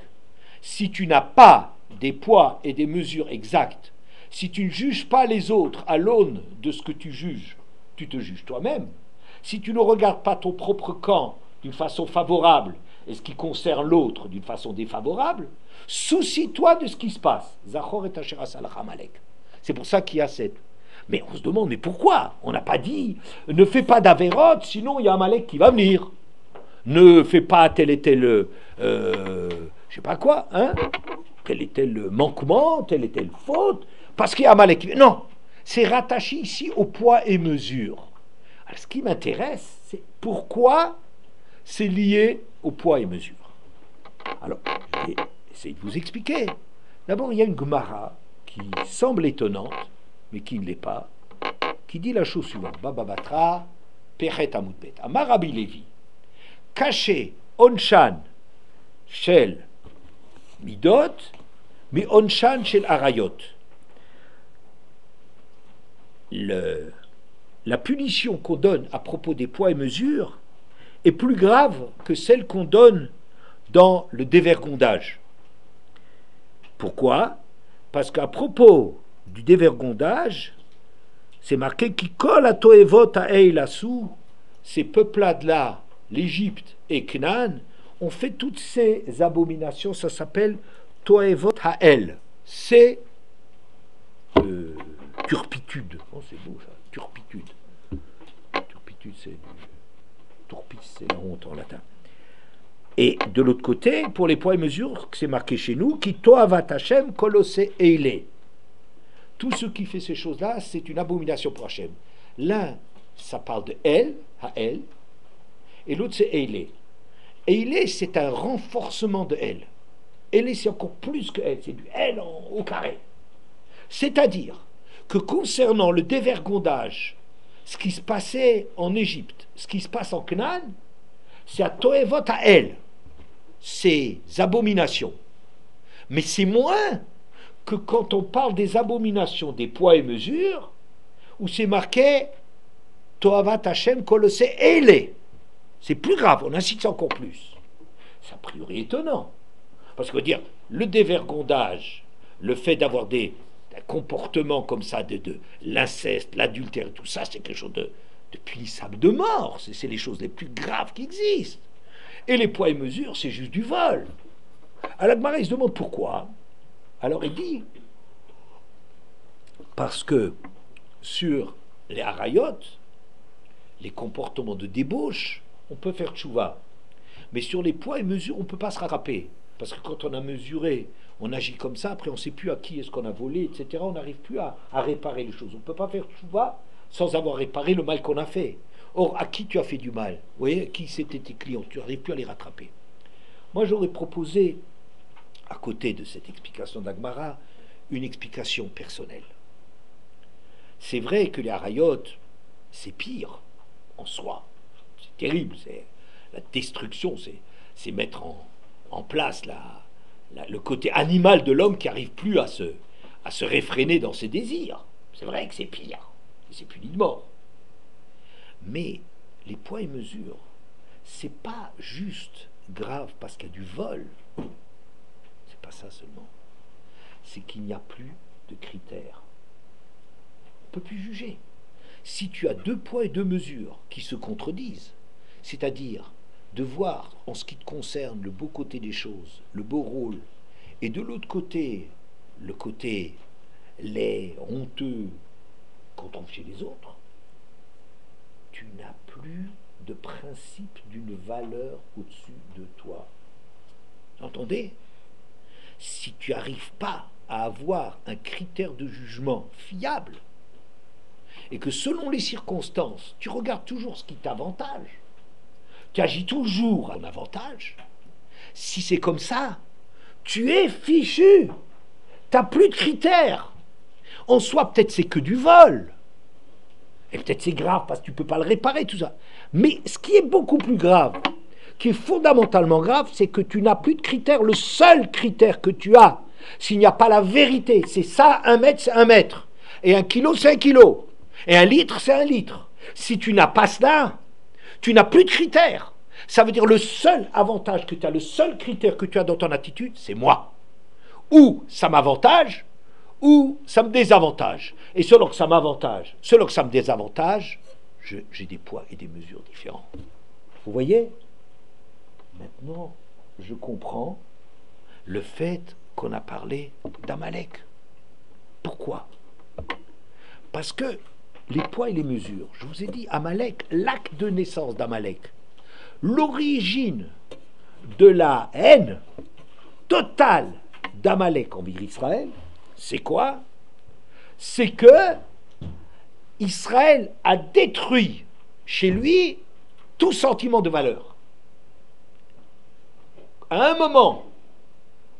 Si tu n'as pas des poids et des mesures exactes, si tu ne juges pas les autres à l'aune de ce que tu juges, tu te juges toi-même. Si tu ne regardes pas ton propre camp d'une façon favorable et ce qui concerne l'autre d'une façon défavorable, soucie-toi de ce qui se passe. Zachor et Asher asa lach Amalek. C'est pour ça qu'il y a cette. Mais on se demande, mais pourquoi? On n'a pas dit, ne fais pas d'Averot, sinon il y a Amalek qui va venir. Ne fais pas tel et tel, je sais pas quoi, hein, tel et tel manquement, telle et telle faute, parce qu'il y a Amalek qui vient. Non, c'est rattaché ici au poids et mesure. Alors, ce qui m'intéresse, c'est pourquoi c'est lié au poids et mesure. Alors, je vais essayer de vous expliquer. D'abord, il y a une Gemara qui semble étonnante, mais qui ne l'est pas, qui dit la chose suivante. Baba Batra, Pechet Amudbet. Amar Rabbi Levi, caché Onshan Shel Midot, mais Onshan Shel Arayot. La punition qu'on donne à propos des poids et mesures est plus grave que celle qu'on donne dans le dévergondage. Pourquoi? Parce qu'à propos du dévergondage, c'est marqué qui colle à Toevot à Eilassou, ces peuplades-là, l'Égypte et Canaan, ont fait toutes ces abominations, ça s'appelle Toevot Hael. C'est turpitude. Oh, c'est beau ça, turpitude. Turpitude, c'est du tourpis, c'est la honte en latin. Et de l'autre côté, pour les poids et mesures, c'est marqué chez nous, qui Toavat Hashem Kolosé Eile. Tout ce qui fait ces choses-là, c'est une abomination pour Hashem. L'un, ça parle de El, Hael, et l'autre, c'est Eile. Eile, c'est un renforcement de El. Eile, c'est encore plus que El, c'est du El au carré. C'est-à-dire que concernant le dévergondage, ce qui se passait en Égypte, ce qui se passe en Canaan, c'est à Toevot à El, ces abominations. Mais c'est moins que quand on parle des abominations des poids et mesures, où c'est marqué Toavat Hashem Kolosé Eile. C'est plus grave, on insiste encore plus. C'est a priori étonnant. Parce que dire, le dévergondage, le fait d'avoir des comportements comme ça, de l'inceste, l'adultère, tout ça, c'est quelque chose de punissable de mort. C'est les choses les plus graves qui existent. Et les poids et mesures, c'est juste du vol. Alors Agmara, il se demande pourquoi. Alors il dit, parce que sur les harayot, les comportements de débauche, on peut faire tchouva. Mais sur les poids et mesures, on ne peut pas se rattraper. Parce que quand on a mesuré, on agit comme ça, après on ne sait plus à qui est-ce qu'on a volé, etc. On n'arrive plus à réparer les choses. On ne peut pas faire tchouva sans avoir réparé le mal qu'on a fait. Or, à qui tu as fait du mal? Vous voyez, qui c'était tes clients? Tu n'arrives plus à les rattraper. Moi, j'aurais proposé, à côté de cette explication d'Agmara, une explication personnelle. C'est vrai que les harayot, c'est pire en soi. C'est terrible, c'est la destruction, c'est mettre en place le côté animal de l'homme qui n'arrive plus à se réfréner dans ses désirs. C'est vrai que c'est pire, c'est puni de mort. Mais les poids et mesures, c'est pas juste grave parce qu'il y a du vol. C'est pas ça seulement. C'est qu'il n'y a plus de critères. On ne peut plus juger. Si tu as deux poids et deux mesures qui se contredisent, c'est-à-dire de voir en ce qui te concerne le beau côté des choses, le beau rôle, et de l'autre côté, le côté laid, honteux, quand on fait les autres, tu n'as plus de principe d'une valeur au-dessus de toi. Vous entendez? Si tu n'arrives pas à avoir un critère de jugement fiable, et que selon les circonstances, tu regardes toujours ce qui t'avantage, tu agis toujours à ton avantage, si c'est comme ça, tu es fichu. Tu n'as plus de critères. En soi, peut-être c'est que du vol. Et peut-être c'est grave parce que tu ne peux pas le réparer, tout ça. Mais ce qui est beaucoup plus grave, qui est fondamentalement grave, c'est que tu n'as plus de critères. Le seul critère que tu as, s'il n'y a pas la vérité, c'est ça, 1 mètre, c'est 1 mètre. Et 1 kilo, c'est 1 kilo. Et 1 litre, c'est 1 litre. Si tu n'as pas cela, tu n'as plus de critères. Ça veut dire le seul avantage que tu as, le seul critère que tu as dans ton attitude, c'est moi. Ou ça m'avantage, ou ça me désavantage. Et selon que ça m'avantage, selon que ça me désavantage, j'ai des poids et des mesures différents. Vous voyez? Maintenant, je comprends le fait qu'on a parlé d'Amalek. Pourquoi? Parce que les poids et les mesures, je vous ai dit, Amalek, l'acte de naissance d'Amalek, l'origine de la haine totale d'Amalek envers Israël, c'est quoi? C'est que Israël a détruit chez lui tout sentiment de valeur. À un moment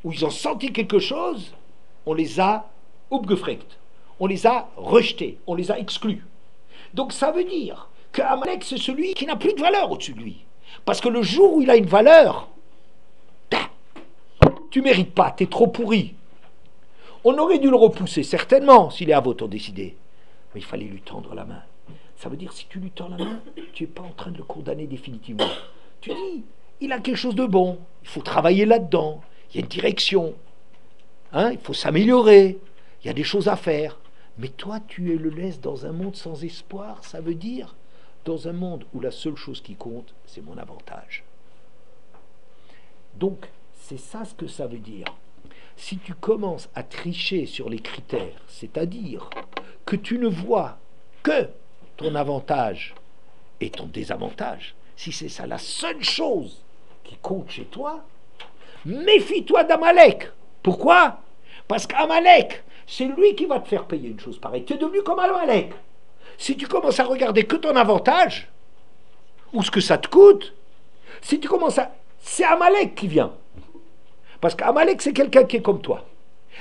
où ils ont senti quelque chose, on les a upgefregt, on les a rejetés, on les a exclus. Donc ça veut dire que Amalek, c'est celui qui n'a plus de valeur au-dessus de lui. Parce que le jour où il a une valeur, tu mérites pas, t'es trop pourri. On aurait dû le repousser, certainement, si les Avot ont décidé. Mais il fallait lui tendre la main. Ça veut dire, si tu lui tends la main, tu n'es pas en train de le condamner définitivement. Tu dis, il a quelque chose de bon, il faut travailler là-dedans, il y a une direction, hein, il faut s'améliorer, il y a des choses à faire. Mais toi, tu le laisses dans un monde sans espoir, ça veut dire, dans un monde où la seule chose qui compte, c'est mon avantage. Donc, c'est ça ce que ça veut dire. Si tu commences à tricher sur les critères, c'est-à-dire que tu ne vois que ton avantage et ton désavantage, si c'est ça la seule chose qui compte chez toi, méfie-toi d'Amalek. Pourquoi? Parce qu'Amalek, c'est lui qui va te faire payer une chose pareille. Tu es devenu comme Amalek. Si tu commences à regarder que ton avantage, ou ce que ça te coûte, si tu commences à... C'est Amalek qui vient. Parce qu'Amalek, c'est quelqu'un qui est comme toi.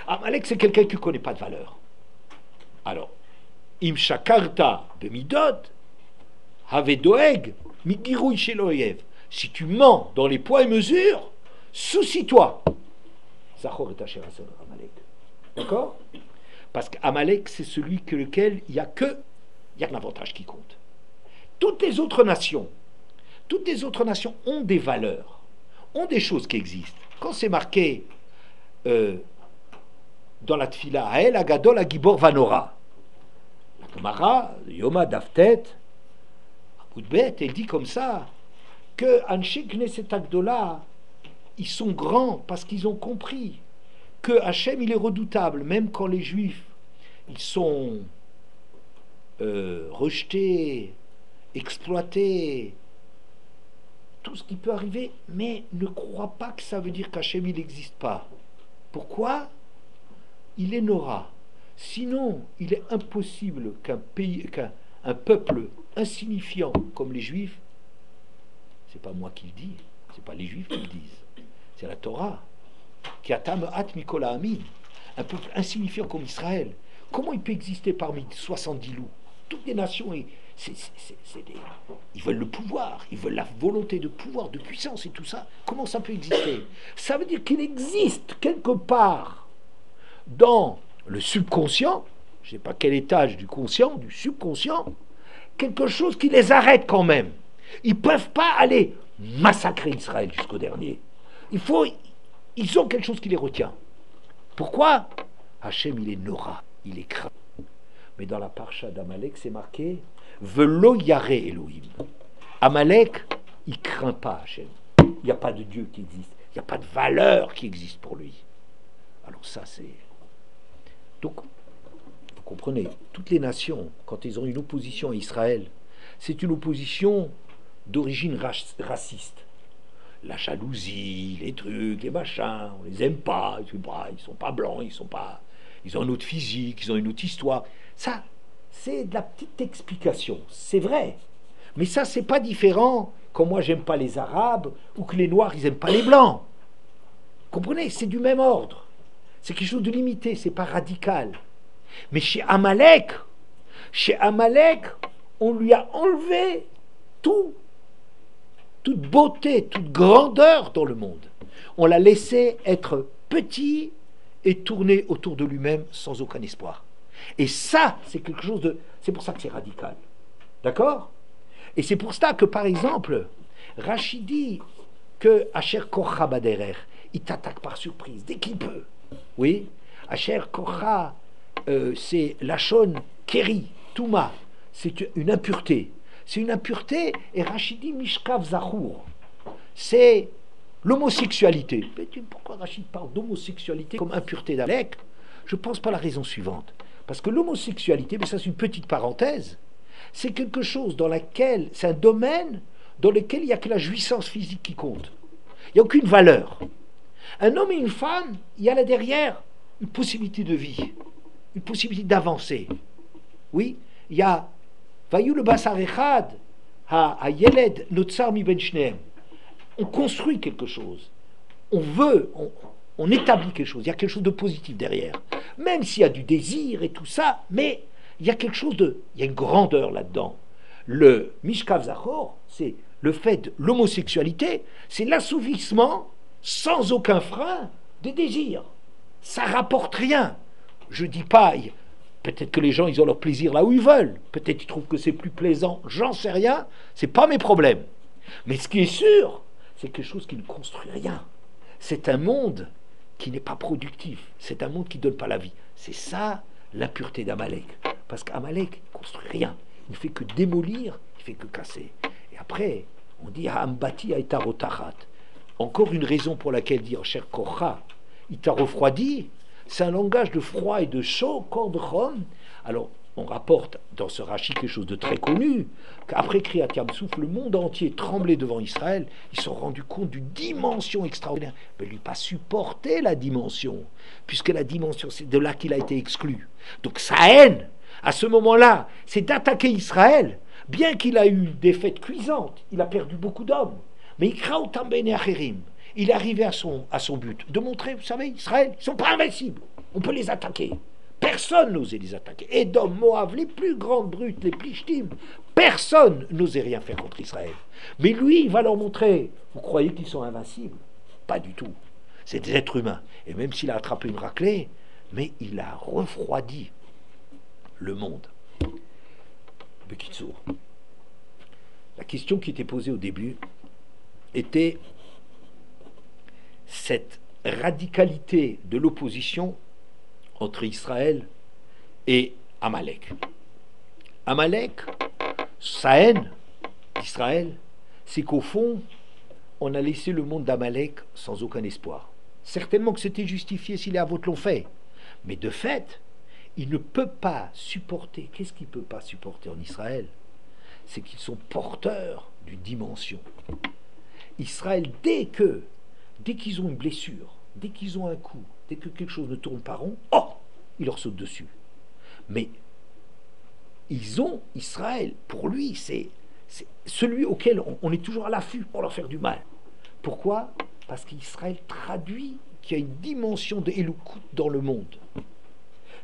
Amalek, c'est quelqu'un qui ne connaît pas de valeur. Alors, Im shakarta bemidot, have doeg, migirouy shel oyev. Si tu mens dans les poids et mesures, soucie-toi. Zachor et asher asher Amalek. D'accord? Parce qu'Amalek, c'est celui que lequel il n'y a que l'avantage qui compte. Toutes les autres nations ont des valeurs, ont des choses qui existent. Quand c'est marqué dans la Tfila, Hael Agadol Agibor Vanora, la Gemara, Yoma Daftet, Aboudbet, elle dit comme ça que Anshe Knesset Agdola, ils sont grands parce qu'ils ont compris que Hachem il est redoutable, même quand les Juifs ils sont rejetés, exploités, tout ce qui peut arriver, mais ne crois pas que ça veut dire qu'Hachem il n'existe pas. Pourquoi? Il est Nora. Sinon, il est impossible qu'un peuple insignifiant comme les Juifs, c'est pas moi qui le dis, c'est pas les Juifs qui le disent, c'est la Torah, qui atam at mikola amin, un peuple insignifiant comme Israël. Comment il peut exister parmi 70 loups? Toutes les nations, ils veulent le pouvoir, ils veulent la volonté de pouvoir, de puissance et tout ça. Comment ça peut exister? Ça veut dire qu'il existe quelque part dans le subconscient, je ne sais pas quel étage du conscient, du subconscient, quelque chose qui les arrête quand même. Ils ne peuvent pas aller massacrer Israël jusqu'au dernier. Ils ont quelque chose qui les retient. Pourquoi? Hachem, il est Nora, il est craint. Mais dans la parcha d'Amalek, c'est marqué Velo yare Elohim. Amalek, il craint pas Hachem. Il n'y a pas de Dieu qui existe. Il n'y a pas de valeur qui existe pour lui. Alors ça, c'est... Donc, vous comprenez, toutes les nations, quand ils ont une opposition à Israël, c'est une opposition d'origine raciste. La jalousie, les trucs, les machins, on les aime pas, ils sont pas blancs, ils ont un autre physique, ils ont une autre histoire. Ça, c'est de la petite explication, c'est vrai. Mais ça, c'est pas différent quand moi j'aime pas les Arabes ou que les Noirs ils aiment pas les Blancs. Vous comprenez? C'est du même ordre. C'est quelque chose de limité, c'est pas radical. Mais chez Amalek, on lui a enlevé toute beauté, toute grandeur dans le monde. On l'a laissé être petit et tourner autour de lui-même sans aucun espoir. Et ça, c'est quelque chose de... C'est pour ça que c'est radical. D'accord? Et c'est pour ça que, par exemple, Rachid dit que Asher Korcha Baderer, il t'attaque par surprise, dès qu'il peut. Oui? Asher Korcha, c'est Lachon Keri, Touma, c'est une impureté. C'est une impureté, et Rachid dit Mishkav Zachour. C'est L'homosexualité. Mais pourquoi Rachid parle d'homosexualité comme impureté d'Amalek? Je pense pas la raison suivante. Parce que l'homosexualité, mais ça c'est une petite parenthèse, c'est quelque chose dans laquelle, c'est un domaine dans lequel il n'y a que la jouissance physique qui compte. Il n'y a aucune valeur. Un homme et une femme, il y a là derrière une possibilité de vie, une possibilité d'avancer. Oui, il y a Vayu le basar echad, ha yeled notsar mi ben shneem. On construit quelque chose. On veut, on établit quelque chose. Il y a quelque chose de positif derrière. Même s'il y a du désir et tout ça, mais il y a quelque chose de... Il y a une grandeur là-dedans. Le Mishkav Zachor, c'est le fait de l'homosexualité, c'est l'assouvissement sans aucun frein des désirs. Ça rapporte rien. Je dis pas... Peut-être que les gens, ils ont leur plaisir là où ils veulent. Peut-être qu'ils trouvent que c'est plus plaisant. J'en sais rien. C'est pas mes problèmes. Mais ce qui est sûr, c'est quelque chose qui ne construit rien. C'est un monde qui n'est pas productif. C'est un monde qui ne donne pas la vie. C'est ça l'impureté d'Amalek. Parce qu'Amalek ne construit rien. Il ne fait que démolir, il ne fait que casser. Et après, on dit Hambati Aïtarotachat. Encore une raison pour laquelle dire Cher Kocha, il t'a refroidi. C'est un langage de froid et de chaud, corps de Chom. Alors, on rapporte dans ce Rashi quelque chose de très connu, qu'après Kriyat Yam-Souf, le monde entier tremblait devant Israël. Ils se sont rendus compte d'une dimension extraordinaire. Mais lui, pas supporter la dimension, puisque la dimension, c'est de là qu'il a été exclu. Donc sa haine, à ce moment-là, c'est d'attaquer Israël, bien qu'il a eu une défaite cuisante. Il a perdu beaucoup d'hommes. Mais Ikrao Tambene Acherim. Il est arrivé à son but, de montrer, vous savez, Israël, ils ne sont pas invincibles. On peut les attaquer. Personne n'osait les attaquer. Edom, Moab, les plus grandes brutes, les Plishtim, personne n'osait rien faire contre Israël. Mais lui, il va leur montrer, vous croyez qu'ils sont invincibles? Pas du tout. C'est des êtres humains. Et même s'il a attrapé une raclée, mais il a refroidi le monde. Bekitsour. La question qui était posée au début était cette radicalité de l'opposition entre Israël et Amalek. Amalek, sa haine d'Israël, c'est qu'au fond, on a laissé le monde d'Amalek sans aucun espoir. Certainement que c'était justifié si les Avot l'ont fait, mais de fait, il ne peut pas supporter. Qu'est-ce qu'il ne peut pas supporter en Israël? C'est qu'ils sont porteurs d'une dimension. Israël, dès qu'ils ont une blessure, dès qu'ils ont un coup, dès que quelque chose ne tourne pas rond, il leur saute dessus. Mais ils ont Israël, pour lui, c'est celui auquel on est toujours à l'affût pour leur faire du mal. Pourquoi? Parce qu'Israël traduit qu'il y a une dimension de Eloukut dans le monde.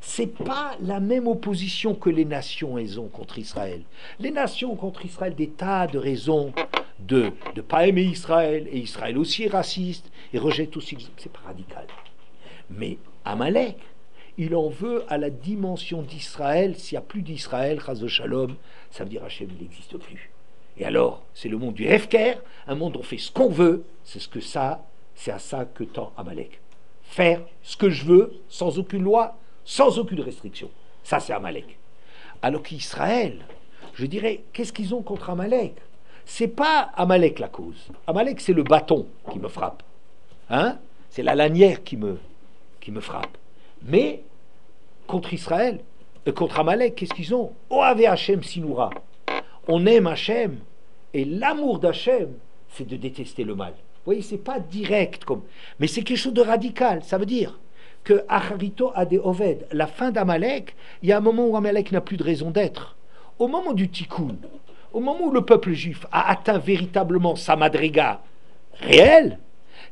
C'est pas la même opposition que les nations elles ont contre Israël. Les nations contre Israël, des tas de raisons de ne pas aimer Israël, et Israël aussi est raciste, et rejette aussi, c'est pas radical. Mais Amalek, il en veut à la dimension d'Israël. S'il n'y a plus d'Israël, Chas de Shalom, ça veut dire Hachem, il n'existe plus. Et alors, c'est le monde du Hefker, un monde où on fait ce qu'on veut, c'est à ça que tend Amalek. Faire ce que je veux, sans aucune loi, sans aucune restriction. Ça, c'est Amalek. Alors qu'Israël, je dirais, qu'est-ce qu'ils ont contre Amalek? C'est pas Amalek la cause. Amalek, c'est le bâton qui me frappe. Hein? C'est la lanière qui me frappe. Mais, contre Israël, contre Amalek, qu'est-ce qu'ils ont? Oave Hachem Sinoura. On aime Hachem, et l'amour d'Hachem, c'est de détester le mal. Vous voyez, c'est pas direct, mais c'est quelque chose de radical. Ça veut dire que Acharito Ade Oved, la fin d'Amalek, il y a un moment où Amalek n'a plus de raison d'être. Au moment du Tikkun, au moment où le peuple juif a atteint véritablement sa madriga réelle,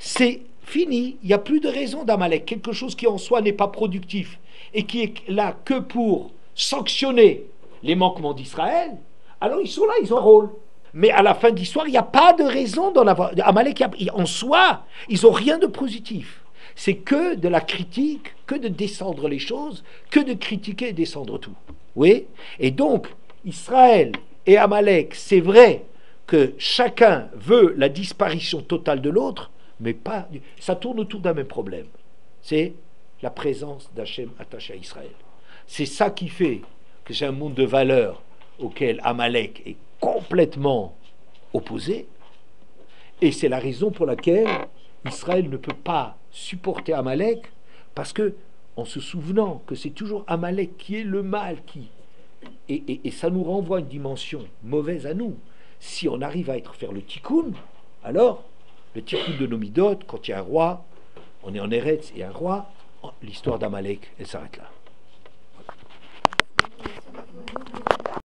c'est fini, il n'y a plus de raison d'Amalek, quelque chose qui en soi n'est pas productif et qui est là que pour sanctionner les manquements d'Israël. Alors ils sont là, ils ont un rôle. Mais à la fin de l'histoire, il n'y a pas de raison d'en avoir. Amalek, en soi, ils n'ont rien de positif. C'est que de la critique, que de descendre les choses, que de critiquer et descendre tout. Oui. Et donc, Israël et Amalek, c'est vrai que chacun veut la disparition totale de l'autre, mais pas. Ça tourne autour d'un même problème. C'est la présence d'Hachem attaché à Israël. C'est ça qui fait que c'est un monde de valeurs auquel Amalek est complètement opposé, et c'est la raison pour laquelle Israël ne peut pas supporter Amalek parce que, en se souvenant que c'est toujours Amalek qui est le mal, et ça nous renvoie à une dimension mauvaise à nous. Si on arrive à faire le tikkun, alors le tikkun de nos midot, quand il y a un roi, on est en Eretz et un roi, l'histoire d'Amalek, elle s'arrête là.